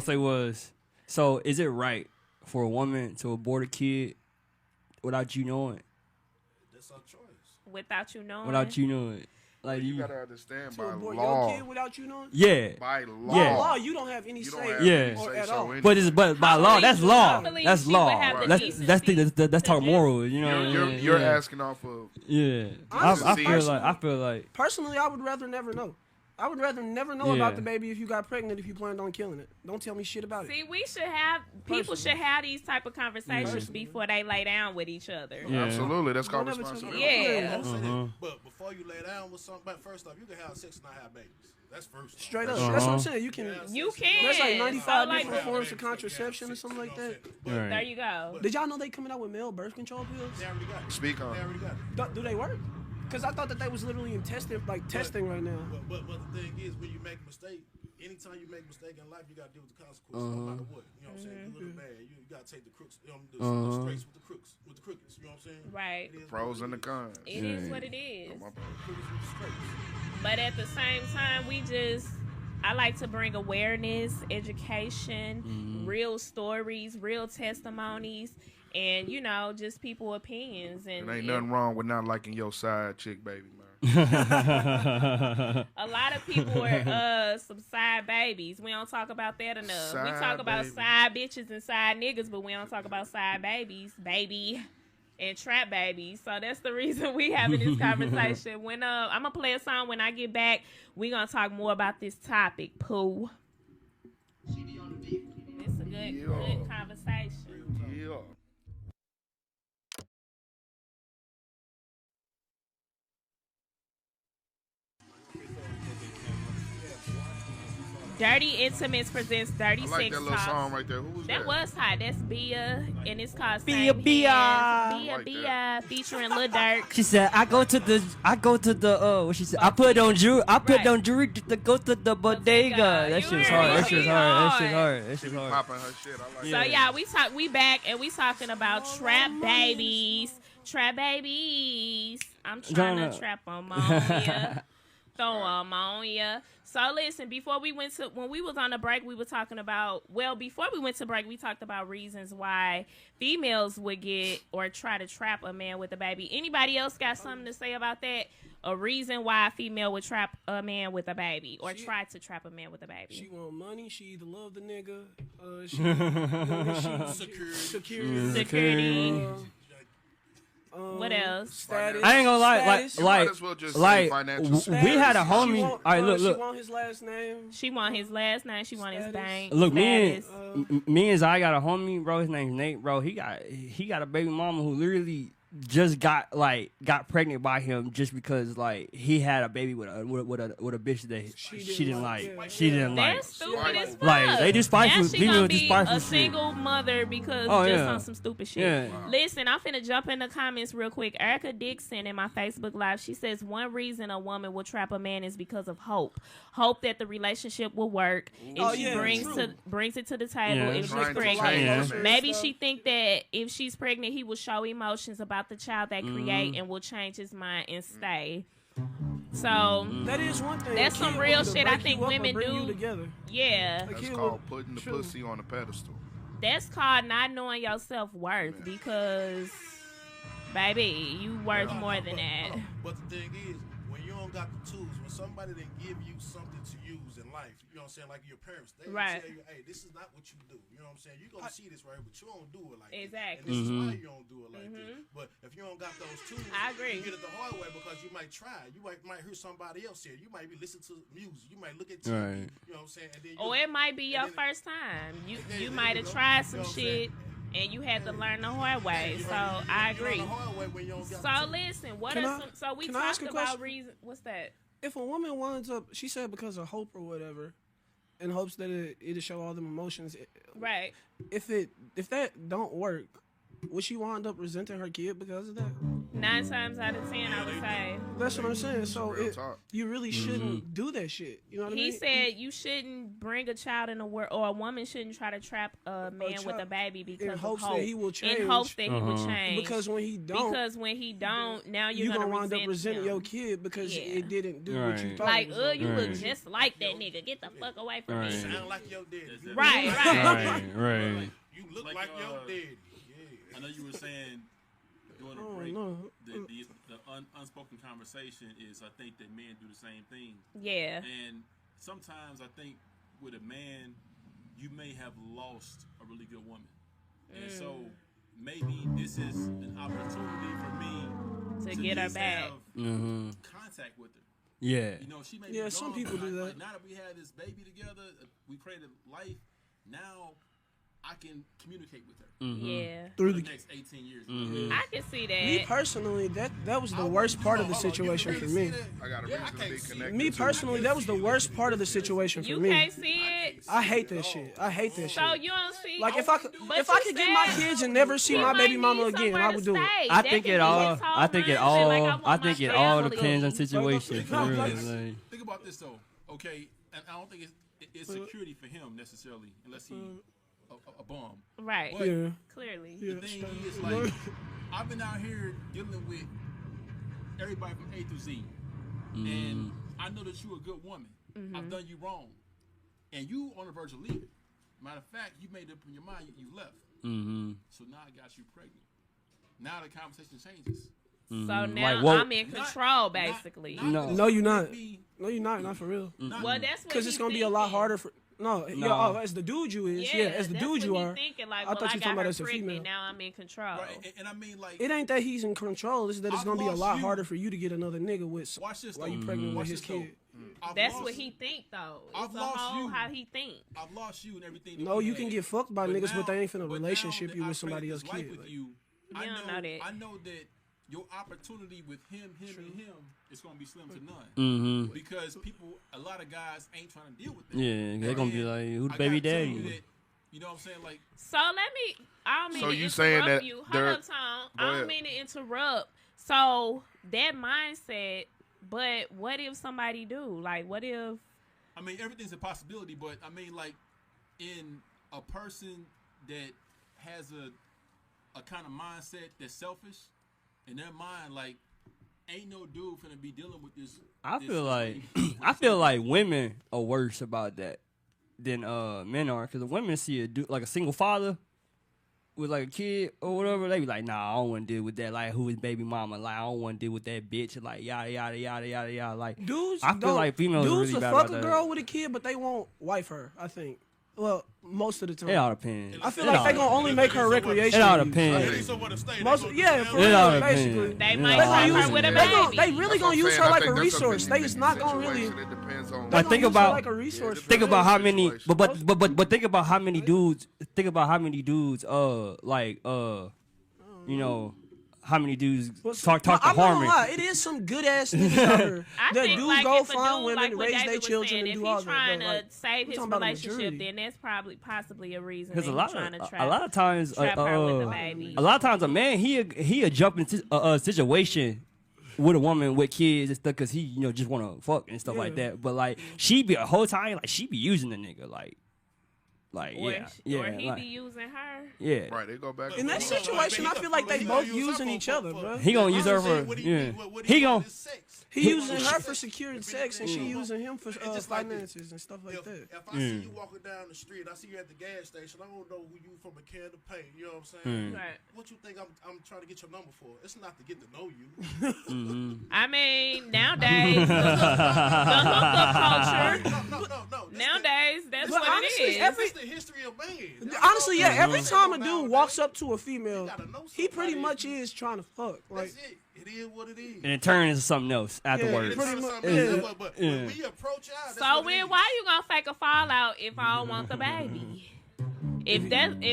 Speaker 7: say was, so is it right for a woman to abort a kid without you knowing?
Speaker 9: That's our choice.
Speaker 6: Without you knowing?
Speaker 7: Without you knowing? Like
Speaker 5: You gotta understand
Speaker 1: To
Speaker 5: by
Speaker 1: abort
Speaker 5: law.
Speaker 1: your kid without you knowing?
Speaker 7: yeah.
Speaker 5: By law.
Speaker 7: Yeah.
Speaker 1: By law, you don't have any
Speaker 5: You
Speaker 1: say
Speaker 5: don't have
Speaker 7: Yeah.
Speaker 5: any
Speaker 1: or
Speaker 5: say
Speaker 1: at
Speaker 5: so
Speaker 1: all.
Speaker 5: anyway.
Speaker 7: But by law, that's law.
Speaker 6: Hopefully
Speaker 7: That's
Speaker 6: she would
Speaker 7: law.
Speaker 6: have the
Speaker 7: That's
Speaker 6: decency
Speaker 7: that's talk
Speaker 6: to
Speaker 7: moral. You know.
Speaker 5: You're
Speaker 7: yeah.
Speaker 5: asking off of
Speaker 7: Yeah.
Speaker 1: Honestly,
Speaker 7: I feel like.
Speaker 1: Personally, I would rather never know. I would rather never know
Speaker 7: Yeah.
Speaker 1: about the baby if you got pregnant if you planned on killing it. Don't tell me shit about it.
Speaker 6: See, people should have these type of conversations before they lay down with each other.
Speaker 7: Yeah.
Speaker 5: absolutely. That's called
Speaker 1: Don't ever tell me-
Speaker 5: responsibility.
Speaker 6: Yeah.
Speaker 9: Don't say that. But before you lay down with somebody, first off, you can have sex and not have babies. That's first.
Speaker 1: Straight up. That's what I'm saying. You can.
Speaker 6: You can.
Speaker 1: There's like 95
Speaker 6: So, like,
Speaker 1: different forms of contraception or something like that.
Speaker 7: Right.
Speaker 6: There you go.
Speaker 1: Did y'all know they coming out with male birth control pills?
Speaker 9: They already got it.
Speaker 5: Speak on
Speaker 9: They
Speaker 5: it.
Speaker 9: already got it.
Speaker 1: Do they work? Because I thought that they was literally in testing right now.
Speaker 9: But the thing is, when you make a mistake, anytime you make a mistake in life, you got to deal with the consequences, no matter what. You know what I'm saying? Good or bad. You got to take the crooks, the straights with the crooks, with the crookeds. You know what I'm saying?
Speaker 6: Right.
Speaker 9: It is
Speaker 5: Pros
Speaker 9: what
Speaker 5: and the
Speaker 9: it is.
Speaker 5: cons.
Speaker 6: It is what it is.
Speaker 5: My bad.
Speaker 9: Crookeds with the straights.
Speaker 6: But at the same time, I like to bring awareness, education, real stories, real testimonies, and, just people opinions. And
Speaker 5: There ain't nothing wrong with not liking your side chick, baby, man.
Speaker 6: a lot of people are some side babies. We don't talk about that enough. We
Speaker 5: Side
Speaker 6: talk about
Speaker 5: baby.
Speaker 6: side bitches and side niggas, but we don't talk about side babies, baby, and trap babies. So that's the reason we having this conversation. When I'm gonna play a song. When I get back, we gonna talk more about this topic. Pooh. It's a good conversation.
Speaker 5: Yeah.
Speaker 6: Dirty Intimates presents Dirty
Speaker 5: I like
Speaker 6: Sex
Speaker 5: that little
Speaker 6: Talk.
Speaker 5: song right there. Who was that?
Speaker 6: That was hot. That's Bia, and it's called
Speaker 7: Bia,
Speaker 6: Same
Speaker 7: Bia.
Speaker 6: Hands.
Speaker 5: I like
Speaker 6: Bia, featuring Lil Durk.
Speaker 7: She said, I go to the what she said, I put on jewelry to go to the bodega. That shit was hard. That shit was hard. That shit hard. That shit hard.
Speaker 5: Popping her shit. I like
Speaker 6: So
Speaker 5: that.
Speaker 6: we back and we talking about trap babies. Trap babies. I'm trying to trap them on ya. Throw them on ya. So listen, when we was on the break, we were talking about, before we went to break, we talked about reasons why females would get or try to trap a man with a baby. Anybody else got something to say about that? A reason why a female would trap a man with a baby or try to trap a man with a baby?
Speaker 1: She want money. She either love the nigga.
Speaker 6: Security. What else?
Speaker 1: Status.
Speaker 7: I ain't gonna lie,
Speaker 1: Status.
Speaker 5: You might as well just say financial
Speaker 7: we had a
Speaker 1: She
Speaker 7: homie.
Speaker 1: want-
Speaker 7: All right,
Speaker 1: She
Speaker 7: look.
Speaker 1: want his last name.
Speaker 6: She want his last name. She want his
Speaker 1: Status.
Speaker 6: bank.
Speaker 7: Look,
Speaker 6: status.
Speaker 7: me and Zai got a homie, bro. His name's Nate, bro. He got a baby mama who literally just got pregnant by him just because he had a baby with a bitch that she didn't like.
Speaker 1: yeah.
Speaker 7: She didn't like.
Speaker 6: That's stupid as fuck.
Speaker 7: Like, they despiteful.
Speaker 6: Now she
Speaker 7: Females
Speaker 6: gonna be
Speaker 7: despiteful
Speaker 6: a
Speaker 7: shit.
Speaker 6: single mother because
Speaker 7: Oh,
Speaker 6: just
Speaker 7: yeah.
Speaker 6: on some stupid shit.
Speaker 7: Yeah.
Speaker 6: Listen, I'm finna jump in the comments real quick. Erica Dixon in my Facebook Live, she says one reason a woman will trap a man is because of hope. Hope that the relationship will work. If she brings it to the table,
Speaker 7: Yeah.
Speaker 6: if she's
Speaker 5: Trying to
Speaker 6: pregnant.
Speaker 5: change
Speaker 7: Yeah.
Speaker 5: him.
Speaker 6: Maybe she think that if she's pregnant, he will show emotions about the child they create and will change his mind and stay. So
Speaker 1: That is one thing.
Speaker 6: That's
Speaker 1: A
Speaker 6: some
Speaker 1: kid
Speaker 6: real
Speaker 1: will either
Speaker 6: shit I
Speaker 1: break
Speaker 6: think
Speaker 1: you up or
Speaker 6: women
Speaker 1: bring
Speaker 6: do.
Speaker 1: You together.
Speaker 6: yeah.
Speaker 1: A
Speaker 5: That's
Speaker 1: kid
Speaker 5: called
Speaker 1: will-
Speaker 5: putting the
Speaker 1: True.
Speaker 5: pussy on the pedestal.
Speaker 6: That's called not knowing your self-worth because, baby, you worth more than that.
Speaker 9: But the thing is, when you don't got the tools, when somebody didn't give you something to use in life, you know what I'm saying, like your parents, they
Speaker 6: Right.
Speaker 9: tell you, hey, this is not what you do. You know what I'm saying? You're going to see this right, but you don't do it like
Speaker 6: Exactly.
Speaker 9: this. And this is why you don't do it like this. But if you don't got those tools,
Speaker 6: I agree.
Speaker 9: you get it the hard way because you might try. You might hear somebody else here. You might be listening to music. You might look at TV.
Speaker 7: Right.
Speaker 9: You know what I'm saying? And then
Speaker 6: Or it might be your first time. You might have tried some shit and you had to learn the hard way. So I agree. So listen, what
Speaker 1: Can
Speaker 6: are
Speaker 1: I-
Speaker 6: some? So we
Speaker 1: can I ask
Speaker 6: talked
Speaker 1: a
Speaker 6: about
Speaker 1: question?
Speaker 6: reason. What's that?
Speaker 1: If a woman winds up, she said because of hope or whatever, in hopes that it'll show all them emotions.
Speaker 6: Right.
Speaker 1: If that don't work, would she wind up resenting her kid because of that?
Speaker 6: 9 times out of 10, I would say.
Speaker 1: That's what I'm saying. So
Speaker 5: Real talk.
Speaker 1: you really shouldn't do that shit. You know what I
Speaker 6: He
Speaker 1: mean?
Speaker 6: said you shouldn't bring a child in the world, or a woman shouldn't try to trap a man with a
Speaker 1: child
Speaker 6: baby because of
Speaker 1: hopes
Speaker 6: hope.
Speaker 1: that he will change.
Speaker 6: In hopes that he will change.
Speaker 1: Because when he don't,
Speaker 6: now
Speaker 1: you're
Speaker 6: you're
Speaker 1: gonna
Speaker 6: gonna
Speaker 1: wind up resenting
Speaker 6: him.
Speaker 1: your kid because
Speaker 6: Yeah.
Speaker 1: it didn't do what you
Speaker 7: Right.
Speaker 1: thought.
Speaker 6: Like,
Speaker 1: it was gonna
Speaker 6: you
Speaker 1: do.
Speaker 6: look just like that nigga. Get the fuck away from
Speaker 7: Right.
Speaker 6: me.
Speaker 9: Sound like your daddy.
Speaker 6: Right, right.
Speaker 7: Right.
Speaker 9: You look like your daddy. Yeah.
Speaker 8: I know you were saying during the
Speaker 1: Oh,
Speaker 8: break,
Speaker 1: no.
Speaker 8: the unspoken conversation is I think that men do the same thing.
Speaker 6: Yeah.
Speaker 8: And sometimes I think with a man, you may have lost a really good woman. And so maybe this is an opportunity for me
Speaker 6: To get her back.
Speaker 8: have contact with her.
Speaker 7: Yeah.
Speaker 8: You know, she may
Speaker 1: Yeah,
Speaker 8: be
Speaker 1: some
Speaker 8: gone,
Speaker 1: people
Speaker 8: but
Speaker 1: do that.
Speaker 8: Like, now that we had this baby together, we created life. Now I can communicate with her
Speaker 6: Yeah.
Speaker 1: Through
Speaker 8: for
Speaker 1: the
Speaker 8: the next 18 years.
Speaker 6: I can see
Speaker 1: me
Speaker 6: that.
Speaker 1: personally, that was the worst part of the situation for me.
Speaker 5: I got a reason to be connected.
Speaker 1: Me personally, that was the worst part of the situation for
Speaker 6: You
Speaker 1: me.
Speaker 6: can't see it.
Speaker 1: I hate that shit. I hate that
Speaker 6: So
Speaker 1: shit.
Speaker 6: you don't see.
Speaker 1: Like if I could
Speaker 6: But
Speaker 1: if I
Speaker 6: you
Speaker 1: could get my
Speaker 6: said
Speaker 1: kids and never see
Speaker 6: he
Speaker 1: my
Speaker 6: might
Speaker 1: baby mama
Speaker 6: need
Speaker 1: again, I
Speaker 6: somewhere
Speaker 1: would
Speaker 6: to
Speaker 1: do it.
Speaker 6: stay.
Speaker 7: I
Speaker 6: That
Speaker 7: think
Speaker 6: could
Speaker 7: it
Speaker 6: be
Speaker 7: all.
Speaker 6: his whole
Speaker 7: I think it
Speaker 6: mindset,
Speaker 7: all.
Speaker 6: like,
Speaker 7: I
Speaker 6: want
Speaker 7: think
Speaker 6: my
Speaker 7: it all
Speaker 6: family.
Speaker 7: depends on situation. For real.
Speaker 8: Like,
Speaker 7: Like,
Speaker 8: think about this though, okay? And I don't think it's security for him necessarily, unless he a bum.
Speaker 6: Right.
Speaker 8: But
Speaker 1: Yeah.
Speaker 6: Clearly.
Speaker 8: the thing is, like, I've been out here dealing with everybody from A through Z, and I know that you're a good woman. I've done you wrong, and you on the verge of leaving. Matter of fact, you made up in your mind, you left. So now I got you pregnant. Now the conversation changes.
Speaker 6: So now
Speaker 7: Like, what-
Speaker 6: I'm in control, basically.
Speaker 1: No, you're not. No, you're not. Not for real.
Speaker 6: Well, that's what
Speaker 1: Because it's
Speaker 6: he
Speaker 1: gonna be a lot
Speaker 6: thinking.
Speaker 1: harder for. No,
Speaker 7: No.
Speaker 1: Yeah, as the dude you is, yeah, as the
Speaker 6: that's
Speaker 1: dude you
Speaker 6: what he
Speaker 1: are.
Speaker 6: Thinking, like,
Speaker 1: I
Speaker 6: well,
Speaker 1: thought you
Speaker 6: I
Speaker 1: talking
Speaker 6: got
Speaker 1: about
Speaker 6: her
Speaker 1: as a
Speaker 6: pregnant,
Speaker 1: female.
Speaker 6: now I'm in control.
Speaker 8: Right? And I mean, like,
Speaker 1: It ain't that he's in control. It's that it's
Speaker 8: I've
Speaker 1: gonna be a
Speaker 8: lost
Speaker 1: lot
Speaker 8: you.
Speaker 1: harder for you to get another nigga with.
Speaker 8: watch this though.
Speaker 1: While you pregnant with
Speaker 8: Watch
Speaker 1: his
Speaker 8: this, though.
Speaker 1: kid.
Speaker 8: I've
Speaker 6: That's
Speaker 8: lost-
Speaker 6: what he think, though. It's
Speaker 8: I've
Speaker 6: the
Speaker 8: lost
Speaker 6: whole
Speaker 8: you.
Speaker 6: how he think.
Speaker 8: I've lost you and everything. that
Speaker 1: No,
Speaker 8: we
Speaker 1: you can
Speaker 8: had.
Speaker 1: get fucked by niggas, but they ain't finna
Speaker 8: but
Speaker 1: relationship
Speaker 8: now
Speaker 1: you
Speaker 8: that
Speaker 1: with
Speaker 8: I
Speaker 1: somebody
Speaker 8: created
Speaker 1: else's
Speaker 8: this life
Speaker 1: kid.
Speaker 8: with
Speaker 1: Like,
Speaker 8: you,
Speaker 6: You don't know that.
Speaker 8: I know that your opportunity with him, and him is going to be slim to none. Because a lot of guys ain't trying to deal with that.
Speaker 7: yeah, they're gonna be
Speaker 8: And
Speaker 7: like, who the
Speaker 8: I
Speaker 7: baby
Speaker 8: gotta tell you
Speaker 7: daddy?
Speaker 8: that, you know what I'm saying? Like,
Speaker 6: So let me. I don't mean
Speaker 5: So
Speaker 6: to
Speaker 5: you saying
Speaker 6: interrupt
Speaker 5: that
Speaker 6: you. Hold
Speaker 5: they're-
Speaker 6: up, Tom. I
Speaker 5: Go
Speaker 6: don't
Speaker 5: ahead.
Speaker 6: mean to interrupt. So that mindset. But what if somebody do? Like, what if?
Speaker 8: I mean, everything's a possibility, but I mean, like, in a person that has a kind of mindset that's selfish, in their mind, like, ain't no dude finna be dealing with this.
Speaker 7: I
Speaker 8: this
Speaker 7: feel like
Speaker 8: thing.
Speaker 7: I feel like women are worse about that than men are, because the women see a dude like a single father with like a kid or whatever, they be like, nah, I don't want to deal with that. Like, who is baby mama? Like, I don't want to deal with that bitch. Like, yada yada yada yada yada. Like,
Speaker 1: dudes,
Speaker 7: I feel
Speaker 1: don't-
Speaker 7: like females are
Speaker 1: dudes
Speaker 7: really
Speaker 1: will
Speaker 7: bad
Speaker 1: fuck
Speaker 7: about
Speaker 1: a
Speaker 7: that.
Speaker 1: girl with a kid, but they won't wife her. I think. Well, most of the time.
Speaker 7: It all depends.
Speaker 1: I feel
Speaker 7: It
Speaker 1: like
Speaker 7: all
Speaker 1: they gonna only make her recreation.
Speaker 7: It all
Speaker 1: use.
Speaker 7: depends.
Speaker 1: Like,
Speaker 9: somewhere to stay.
Speaker 1: most, yeah, for
Speaker 7: It all
Speaker 1: real,
Speaker 7: depends.
Speaker 1: basically.
Speaker 6: They
Speaker 7: It
Speaker 6: might
Speaker 7: all
Speaker 6: wife her
Speaker 7: depends.
Speaker 6: with a
Speaker 1: They really
Speaker 5: That's
Speaker 1: gonna
Speaker 5: what I'm
Speaker 1: use
Speaker 5: saying.
Speaker 1: her
Speaker 5: I
Speaker 1: like a
Speaker 5: think that's
Speaker 1: resource. They is not gonna really.
Speaker 5: situation. It depends on.
Speaker 7: Like,
Speaker 1: They
Speaker 7: think
Speaker 1: gonna use her
Speaker 7: about-
Speaker 1: like a resource.
Speaker 7: Think
Speaker 1: for
Speaker 7: about
Speaker 1: real.
Speaker 7: how many,
Speaker 5: situation.
Speaker 7: but think about how many dudes. Think about how many dudes, you know, how many dudes talk to
Speaker 1: I'm not gonna
Speaker 7: Harmon.
Speaker 1: lie, it is some good ass niggas out here
Speaker 6: I
Speaker 1: that
Speaker 6: think
Speaker 1: do
Speaker 6: like
Speaker 1: go
Speaker 6: if a
Speaker 1: find
Speaker 6: dude,
Speaker 1: women,
Speaker 6: like what
Speaker 1: raise
Speaker 6: David
Speaker 1: their
Speaker 6: was
Speaker 1: children,
Speaker 6: saying,
Speaker 1: and
Speaker 6: if
Speaker 1: do
Speaker 6: he's
Speaker 1: all
Speaker 6: trying
Speaker 1: that.
Speaker 6: to
Speaker 1: But, like,
Speaker 6: save
Speaker 1: we're
Speaker 6: his
Speaker 1: talking about a
Speaker 6: relationship,
Speaker 1: majority.
Speaker 6: then that's probably possibly a reason.
Speaker 7: Because
Speaker 6: that
Speaker 7: a
Speaker 6: he's
Speaker 7: lot
Speaker 6: trying to
Speaker 7: of
Speaker 6: trap,
Speaker 7: a lot of times,
Speaker 6: trap her with the baby.
Speaker 7: a lot of times a man he'll jump into a situation with a woman with kids and stuff because he just want to fuck and stuff like that. But like she be a whole time like she be using the nigga like
Speaker 6: Or,
Speaker 7: yeah
Speaker 6: or he
Speaker 7: like,
Speaker 6: be using her.
Speaker 7: yeah.
Speaker 5: Right, they go back.
Speaker 1: In that situation, I feel like they both using each other, bro.
Speaker 7: He gonna use her for He gonna
Speaker 1: He using her for secured sex, and she using him for
Speaker 9: just like this.
Speaker 1: finances and stuff like that.
Speaker 9: If I see you walking down the street, I see you at the gas station, I don't know who you from a can of paint, you know what I'm saying?
Speaker 6: Right.
Speaker 9: What you think I'm trying to get your number for? It's not to get to know you.
Speaker 6: I mean, nowadays the hookup culture.
Speaker 9: No.
Speaker 6: Nowadays, that's
Speaker 1: But
Speaker 6: what
Speaker 1: honestly,
Speaker 6: it is.
Speaker 1: every-
Speaker 9: That's the history of man.
Speaker 1: Honestly, yeah. Every time a dude
Speaker 9: Nowadays,
Speaker 1: walks up to a female,
Speaker 9: gotta know
Speaker 1: he pretty
Speaker 9: somebody.
Speaker 1: much is trying to fuck. Like,
Speaker 9: That's it. It is what it is.
Speaker 7: and it turns into something else afterwards.
Speaker 1: pretty
Speaker 9: It's
Speaker 1: much,
Speaker 9: something else,
Speaker 1: yeah.
Speaker 9: but when we approach out, that's
Speaker 6: So
Speaker 9: what it
Speaker 6: then,
Speaker 9: is.
Speaker 6: why you gonna fake a fallout if I don't want the baby? If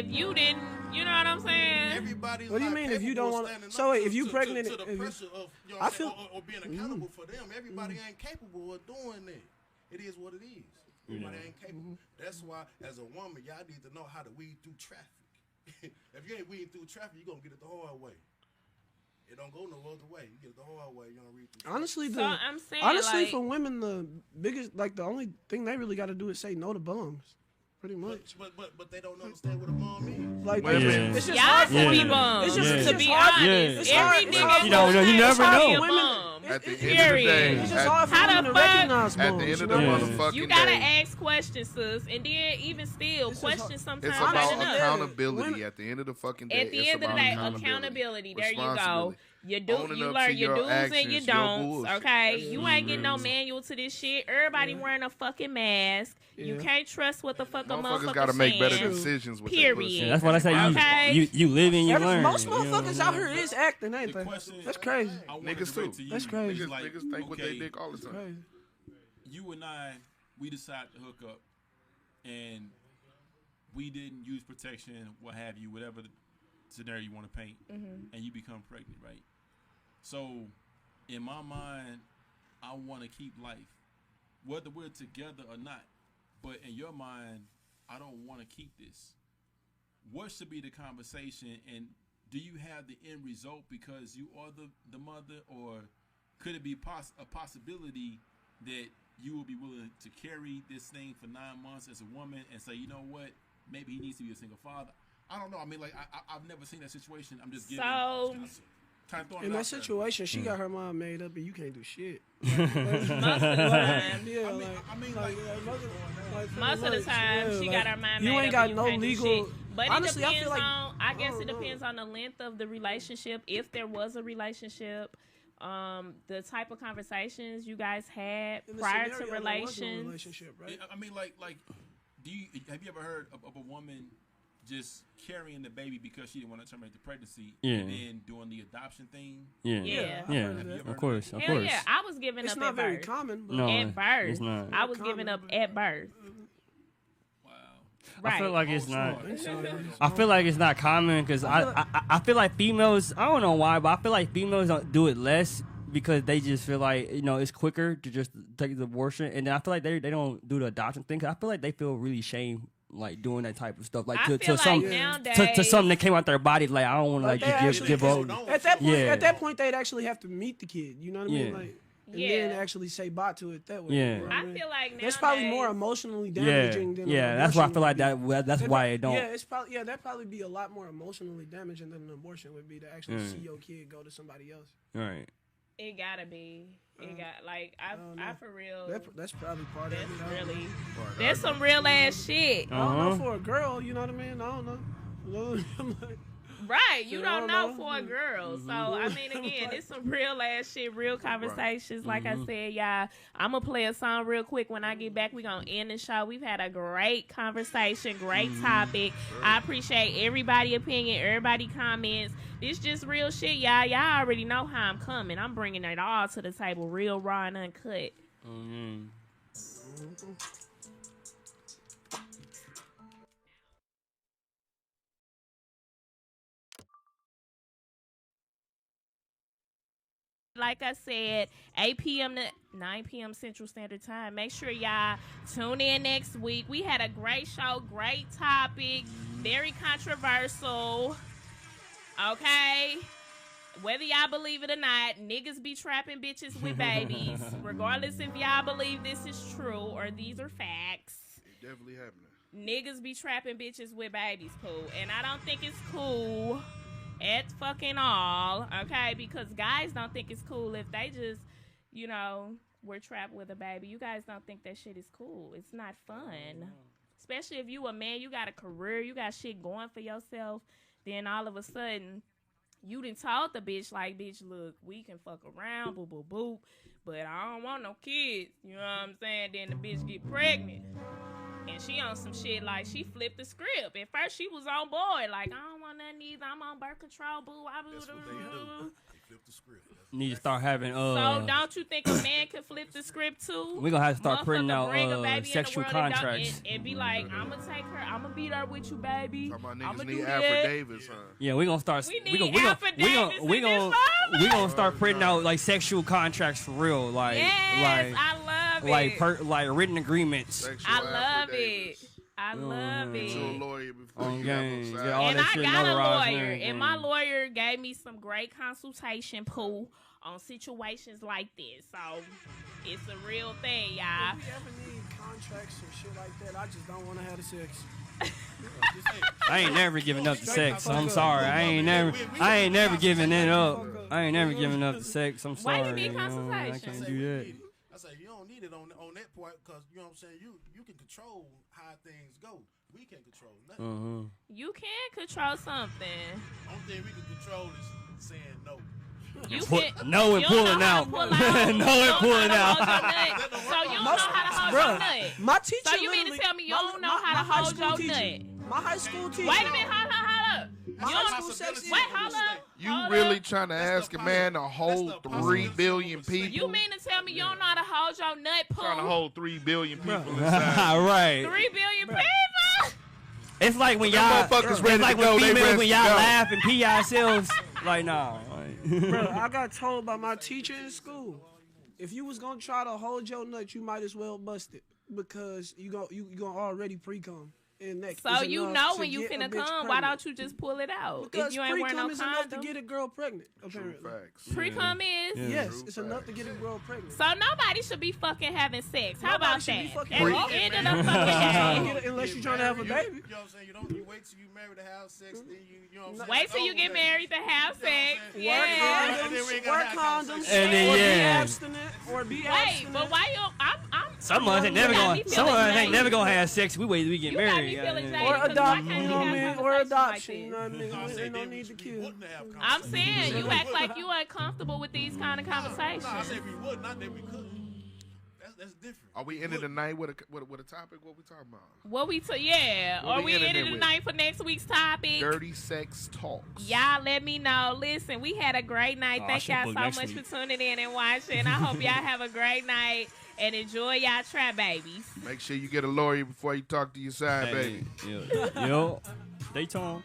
Speaker 6: you didn't, you know what I'm saying?
Speaker 9: Everybody's
Speaker 1: What do you
Speaker 9: not
Speaker 1: mean if you
Speaker 9: capable
Speaker 1: don't
Speaker 9: of
Speaker 1: wanna-
Speaker 9: standing
Speaker 1: so
Speaker 9: up
Speaker 1: wait, if you
Speaker 9: to
Speaker 1: pregnant-
Speaker 9: the
Speaker 1: if you-
Speaker 9: pressure of, you know
Speaker 1: I
Speaker 9: what I'm
Speaker 1: feel-
Speaker 9: saying, or being accountable for them, everybody ain't capable of doing that. It is what it is. Everybody ain't capable. That's why, as a woman, y'all need to know how to weed through traffic. If you ain't weeding through traffic, you gonna get it the hard way. It don't go no other way. You get it the hard way. You don't read through.
Speaker 1: honestly,
Speaker 6: So I'm saying,
Speaker 1: honestly,
Speaker 6: like,
Speaker 1: for women, the biggest, like, the only thing they really got to do is say no to bums. Pretty much.
Speaker 9: But they don't understand what a mom is.
Speaker 1: Like,
Speaker 5: Wait a minute.
Speaker 1: it's just
Speaker 6: y'all
Speaker 1: hard for
Speaker 6: should be
Speaker 1: women.
Speaker 6: bums.
Speaker 1: It's just
Speaker 7: Yeah.
Speaker 6: to be
Speaker 1: hard.
Speaker 6: honest,
Speaker 7: Yeah.
Speaker 1: It's
Speaker 6: every
Speaker 1: hard.
Speaker 6: nigga
Speaker 1: You
Speaker 7: don't know. You never
Speaker 6: is
Speaker 7: know.
Speaker 6: a bum.
Speaker 1: It's
Speaker 5: At the end of the
Speaker 6: Period.
Speaker 5: day,
Speaker 1: It's just
Speaker 5: at,
Speaker 1: hard for
Speaker 6: How
Speaker 1: women
Speaker 6: the
Speaker 1: to
Speaker 6: fuck?
Speaker 1: recognize
Speaker 5: at
Speaker 1: moms.
Speaker 5: the end of
Speaker 1: you
Speaker 5: the
Speaker 1: know?
Speaker 5: motherfucking
Speaker 6: You gotta
Speaker 5: day,
Speaker 6: ask questions, sis, and then even still,
Speaker 1: This is
Speaker 6: questions
Speaker 1: hard.
Speaker 6: sometimes
Speaker 5: it's
Speaker 6: ain't
Speaker 5: about
Speaker 6: enough.
Speaker 5: accountability.
Speaker 1: Women-
Speaker 5: At the end of the fucking day,
Speaker 6: At the
Speaker 5: it's
Speaker 6: end of the
Speaker 5: about
Speaker 6: day,
Speaker 5: accountability.
Speaker 6: accountability. There you go.
Speaker 5: Responsibility.
Speaker 6: You
Speaker 5: Owning
Speaker 6: you
Speaker 5: up
Speaker 6: learn
Speaker 5: to
Speaker 6: your
Speaker 5: your
Speaker 6: do's and your
Speaker 5: actions, your
Speaker 6: don'ts.
Speaker 5: bullshit.
Speaker 6: Okay, you ain't getting no manual to this shit. Everybody wearing a fucking mask. You
Speaker 1: Yeah.
Speaker 6: can't trust what the fuck a
Speaker 5: Motherfuckers
Speaker 6: motherfucker
Speaker 5: got to make better
Speaker 6: saying.
Speaker 5: decisions with
Speaker 6: Period.
Speaker 5: their pussy.
Speaker 7: Yeah, that's what I say.
Speaker 6: Okay.
Speaker 7: You live and you learn.
Speaker 1: Most
Speaker 7: you know what I'm
Speaker 1: motherfuckers out
Speaker 7: saying?
Speaker 1: here is acting, ain't
Speaker 8: The
Speaker 1: they?
Speaker 8: question
Speaker 1: That's crazy.
Speaker 8: I wanted
Speaker 5: Niggas
Speaker 8: to bring
Speaker 5: too.
Speaker 8: to you
Speaker 1: That's crazy.
Speaker 8: is like,
Speaker 5: Niggas think with
Speaker 8: okay,
Speaker 5: they dick all the time.
Speaker 1: Crazy.
Speaker 8: you and I, we decided to hook up, and we didn't use protection, what have you, whatever the scenario you want to paint, and you become pregnant, right? So, in my mind, I want to keep life, whether we're together or not. But in your mind, I don't want to keep this. What should be the conversation, and do you have the end result because you are the mother, or could it be a possibility that you will be willing to carry this thing for 9 months as a woman and say, you know what, maybe he needs to be a single father? I don't know. I mean, like, I've never seen that situation. I'm just giving.
Speaker 6: So-
Speaker 8: kind of throwing
Speaker 1: In
Speaker 8: it
Speaker 1: that
Speaker 8: out there.
Speaker 1: situation, she got her mind made up, and you can't do shit.
Speaker 6: Most of the time.
Speaker 1: Yeah,
Speaker 6: Most of the time,
Speaker 1: yeah,
Speaker 6: she
Speaker 1: like,
Speaker 6: got her mind
Speaker 1: you
Speaker 6: made
Speaker 1: ain't
Speaker 6: up
Speaker 1: got
Speaker 6: and you
Speaker 1: no
Speaker 6: can't do
Speaker 1: legal-
Speaker 6: shit. But
Speaker 1: Honestly,
Speaker 6: it
Speaker 1: I
Speaker 6: depends
Speaker 1: feel like-
Speaker 6: on. I guess
Speaker 1: I
Speaker 6: it
Speaker 1: don't
Speaker 6: depends on the length of the relationship. If there was a relationship, the type of conversations you guys had
Speaker 1: In the
Speaker 6: prior
Speaker 1: scenario,
Speaker 6: to
Speaker 1: there was no
Speaker 6: relations.
Speaker 1: relationship, right?
Speaker 8: I mean, like, have you ever heard of a woman just carrying the baby because she didn't want to terminate the pregnancy,
Speaker 7: Yeah.
Speaker 8: and then doing the adoption thing?
Speaker 7: Yeah,
Speaker 6: Yeah.
Speaker 1: I've heard of that.
Speaker 7: of course, of
Speaker 6: Hell
Speaker 7: course.
Speaker 6: yeah, I was giving
Speaker 1: It's
Speaker 6: up
Speaker 1: not
Speaker 6: at
Speaker 1: very
Speaker 6: birth.
Speaker 1: common, but
Speaker 7: No,
Speaker 6: At birth,
Speaker 7: it's not.
Speaker 6: I was giving up at birth.
Speaker 8: Wow.
Speaker 6: Right.
Speaker 7: I feel like it's not.
Speaker 1: So,
Speaker 7: I feel like it's not common because I feel like females. I don't know why, but I feel like females don't do it less because they just feel like it's quicker to just take the abortion, and then I feel like they don't do the adoption thing. 'Cause I feel like they feel really shame like doing that type of stuff, like
Speaker 6: I
Speaker 7: to
Speaker 6: feel
Speaker 7: some
Speaker 6: like nowadays,
Speaker 7: to something that came out their body. Like I don't want to
Speaker 1: Like,
Speaker 7: like
Speaker 1: they
Speaker 7: just give
Speaker 1: actually-
Speaker 7: up.
Speaker 1: at that point, they'd actually have to meet the kid. You know what I mean?
Speaker 7: Yeah.
Speaker 1: Like, and
Speaker 6: Yeah.
Speaker 1: then actually say bye to it that way.
Speaker 7: Yeah.
Speaker 1: You know what
Speaker 6: I
Speaker 1: mean?
Speaker 6: feel like
Speaker 1: That's probably more
Speaker 6: nowadays-
Speaker 1: emotionally
Speaker 7: Yeah,
Speaker 1: damaging than
Speaker 7: yeah.
Speaker 1: an
Speaker 7: That's why I
Speaker 1: abortion
Speaker 7: feel like
Speaker 1: would be.
Speaker 7: that's why it don't.
Speaker 1: Yeah, it's probably that'd probably be a lot more emotionally damaging than an abortion would be to actually see your kid go to somebody else.
Speaker 7: Right.
Speaker 6: It gotta be. It got like I for real.
Speaker 1: That's probably part of it.
Speaker 6: That's
Speaker 1: I don't know.
Speaker 6: really. That's some real ass shit.
Speaker 1: I don't know for a girl. You know what I mean? I don't know. I'm like,
Speaker 6: Right, you
Speaker 1: So,
Speaker 6: don't
Speaker 1: I
Speaker 6: know
Speaker 1: don't
Speaker 6: for a
Speaker 1: know.
Speaker 6: girl. So I mean, again, it's some real ass shit, real conversations. Like I said, y'all, I'm gonna play a song real quick. When I get back, we gonna end the show. We've had a great conversation, great topic. I appreciate everybody' opinion, everybody comments. It's just real shit, y'all. Y'all already know how I'm coming. I'm bringing it all to the table, real, raw, and uncut. Like I said, 8 p.m. to 9 p.m. Central Standard Time. Make sure y'all tune in next week. We had a great show, great topic, very controversial. Okay? Whether y'all believe it or not, niggas be trapping bitches with babies. Regardless if y'all believe this is true or these are facts.
Speaker 5: It definitely happening.
Speaker 6: Niggas be trapping bitches with babies, cool. And I don't think it's cool at fucking all, okay? Because guys don't think it's cool if they just, were trapped with a baby. You guys don't think that shit is cool. It's not fun. Especially if you a man, you got a career, you got shit going for yourself. Then all of a sudden, you done told the bitch, like, bitch, look, we can fuck around, boop, boop, boop, but I don't want no kids. You know what I'm saying? Then the bitch get pregnant. And she on some shit like she flipped the script. At first she was on board, like I don't want nothing either. I'm on birth control, boo.
Speaker 9: That's what they do. They flip the script.
Speaker 7: Need to start having
Speaker 6: So don't you think a man could flip the script too?
Speaker 7: we gonna have to start printing
Speaker 6: Motherfucker
Speaker 7: out
Speaker 6: bring a baby in the
Speaker 7: sexual
Speaker 6: world and
Speaker 7: contracts.
Speaker 6: and be like, I'm gonna take her. I'm gonna be there with you, baby.
Speaker 5: Talking about
Speaker 6: I'm
Speaker 5: niggas
Speaker 6: gonna
Speaker 5: need
Speaker 6: do that.
Speaker 5: affidavits, huh?
Speaker 7: Yeah, we gonna start.
Speaker 6: We
Speaker 7: we
Speaker 6: need
Speaker 7: gonna
Speaker 6: affidavits in this
Speaker 7: we gonna start printing out like sexual contracts for real, like
Speaker 6: Yes, I love it.
Speaker 7: like written agreements.
Speaker 5: Sexual
Speaker 6: I love
Speaker 5: affidavits.
Speaker 6: it. I love
Speaker 5: Get you a
Speaker 6: it.
Speaker 5: lawyer before
Speaker 7: On
Speaker 5: you have
Speaker 7: games,
Speaker 5: no
Speaker 7: yeah,
Speaker 5: side.
Speaker 7: all
Speaker 6: And
Speaker 7: that
Speaker 6: I
Speaker 7: shit
Speaker 6: got a
Speaker 7: notarized
Speaker 6: lawyer,
Speaker 7: and
Speaker 6: and my lawyer gave me some great consultation, Pooh, on situations like this. So it's a real thing, y'all.
Speaker 1: If we ever need contracts or shit like that, I just don't want to have the sex.
Speaker 7: I ain't never giving up the sex. So I'm sorry. I ain't never giving it up. I ain't never giving up the sex. I'm
Speaker 6: Why
Speaker 7: sorry.
Speaker 6: you need
Speaker 7: I
Speaker 6: consultation?
Speaker 7: can't do that.
Speaker 9: I say you don't need it on that part because you know what I'm saying. You can control how things go. We can't control nothing.
Speaker 6: You can control something.
Speaker 9: Only thing we can control is saying no.
Speaker 6: You
Speaker 7: No and pulling out. No and pulling out.
Speaker 6: So you don't know how to hold your nut.
Speaker 1: My teacher.
Speaker 6: So you mean to tell me you don't know how to hold your nut?
Speaker 1: My high school teacher.
Speaker 6: Wait a minute, hold up. You hold up.
Speaker 5: You really trying to ask a man to hold 3 billion people?
Speaker 6: You mean to tell me you don't know how to hold your nut, poo?
Speaker 5: Trying to hold 3 billion people inside.
Speaker 7: Right.
Speaker 6: 3 billion people?
Speaker 7: It's like when
Speaker 5: Them
Speaker 7: y'all,
Speaker 5: motherfuckers
Speaker 7: it's
Speaker 5: ready to
Speaker 7: like
Speaker 5: go,
Speaker 7: when
Speaker 5: they
Speaker 7: females
Speaker 5: ready
Speaker 7: when
Speaker 5: to
Speaker 7: y'all
Speaker 5: go.
Speaker 7: laugh and pee yourselves. Like, nah.
Speaker 1: Bro, I got told by my teacher in school, if you was gonna try to hold your nut, you might as well bust it because you gonna already pre-cum. And that
Speaker 6: So
Speaker 1: is
Speaker 6: you
Speaker 1: enough
Speaker 6: know
Speaker 1: to
Speaker 6: when you
Speaker 1: get a
Speaker 6: finna
Speaker 1: bitch
Speaker 6: come, why
Speaker 1: pregnant.
Speaker 6: don't you just pull it out?
Speaker 1: Because
Speaker 6: If you ain't wearing no
Speaker 1: pre-cum is enough to
Speaker 6: condom.
Speaker 1: get a girl pregnant, apparently.
Speaker 5: Facts.
Speaker 6: Pre-cum is?
Speaker 1: Yes, it's enough to get a girl pregnant.
Speaker 6: So nobody should be fucking having sex. How
Speaker 1: Nobody
Speaker 6: about
Speaker 1: should
Speaker 6: that?
Speaker 1: be fucking
Speaker 6: At the
Speaker 1: having
Speaker 6: end
Speaker 1: sex.
Speaker 6: of the fucking day.
Speaker 1: Unless you're trying to have a baby.
Speaker 9: You know what I'm saying? You wait till you married to have sex, then you know what I'm saying?
Speaker 6: Wait till you get married to have sex.
Speaker 1: Wear
Speaker 6: Yeah.
Speaker 1: condoms, wear condoms,
Speaker 7: And then,
Speaker 1: or
Speaker 7: yeah.
Speaker 1: be abstinent, or be
Speaker 6: Wait,
Speaker 1: abstinent.
Speaker 6: but why you?
Speaker 7: Some of us ain't never gonna have sex. We wait till we get
Speaker 6: You got
Speaker 7: married.
Speaker 6: me feeling
Speaker 7: goddamn.
Speaker 6: jaded.
Speaker 1: Or
Speaker 6: Because
Speaker 1: adopt,
Speaker 6: why
Speaker 1: you
Speaker 6: can't
Speaker 1: know
Speaker 6: we
Speaker 1: what I
Speaker 6: have
Speaker 1: mean? Or
Speaker 6: conversations like
Speaker 1: adoption, you
Speaker 6: this?
Speaker 1: know what I mean?
Speaker 9: I say
Speaker 1: They
Speaker 9: they
Speaker 1: don't need to kill.
Speaker 9: wouldn't have
Speaker 6: I'm
Speaker 9: conversations.
Speaker 6: saying you act like you uncomfortable with these kind of
Speaker 9: No, I
Speaker 6: conversations.
Speaker 9: said we would, not that we could. That's different.
Speaker 5: Are we ending the night with a topic? What we talking about?
Speaker 6: What we yeah,
Speaker 5: What
Speaker 6: or
Speaker 5: we
Speaker 6: we
Speaker 5: ending
Speaker 6: ended
Speaker 5: it
Speaker 6: the
Speaker 5: with?
Speaker 6: night for next week's topic.
Speaker 5: Dirty sex talks.
Speaker 6: Y'all let me know. Listen, we had a great night.
Speaker 7: Oh, I
Speaker 6: Thank
Speaker 7: should
Speaker 6: y'all
Speaker 7: book
Speaker 6: so
Speaker 7: next
Speaker 6: much
Speaker 7: week.
Speaker 6: for tuning in and watching. I hope y'all have a great night and enjoy y'all trap babies.
Speaker 5: Make sure you get a lawyer before you talk to your side, baby.
Speaker 7: Yo, stay tuned.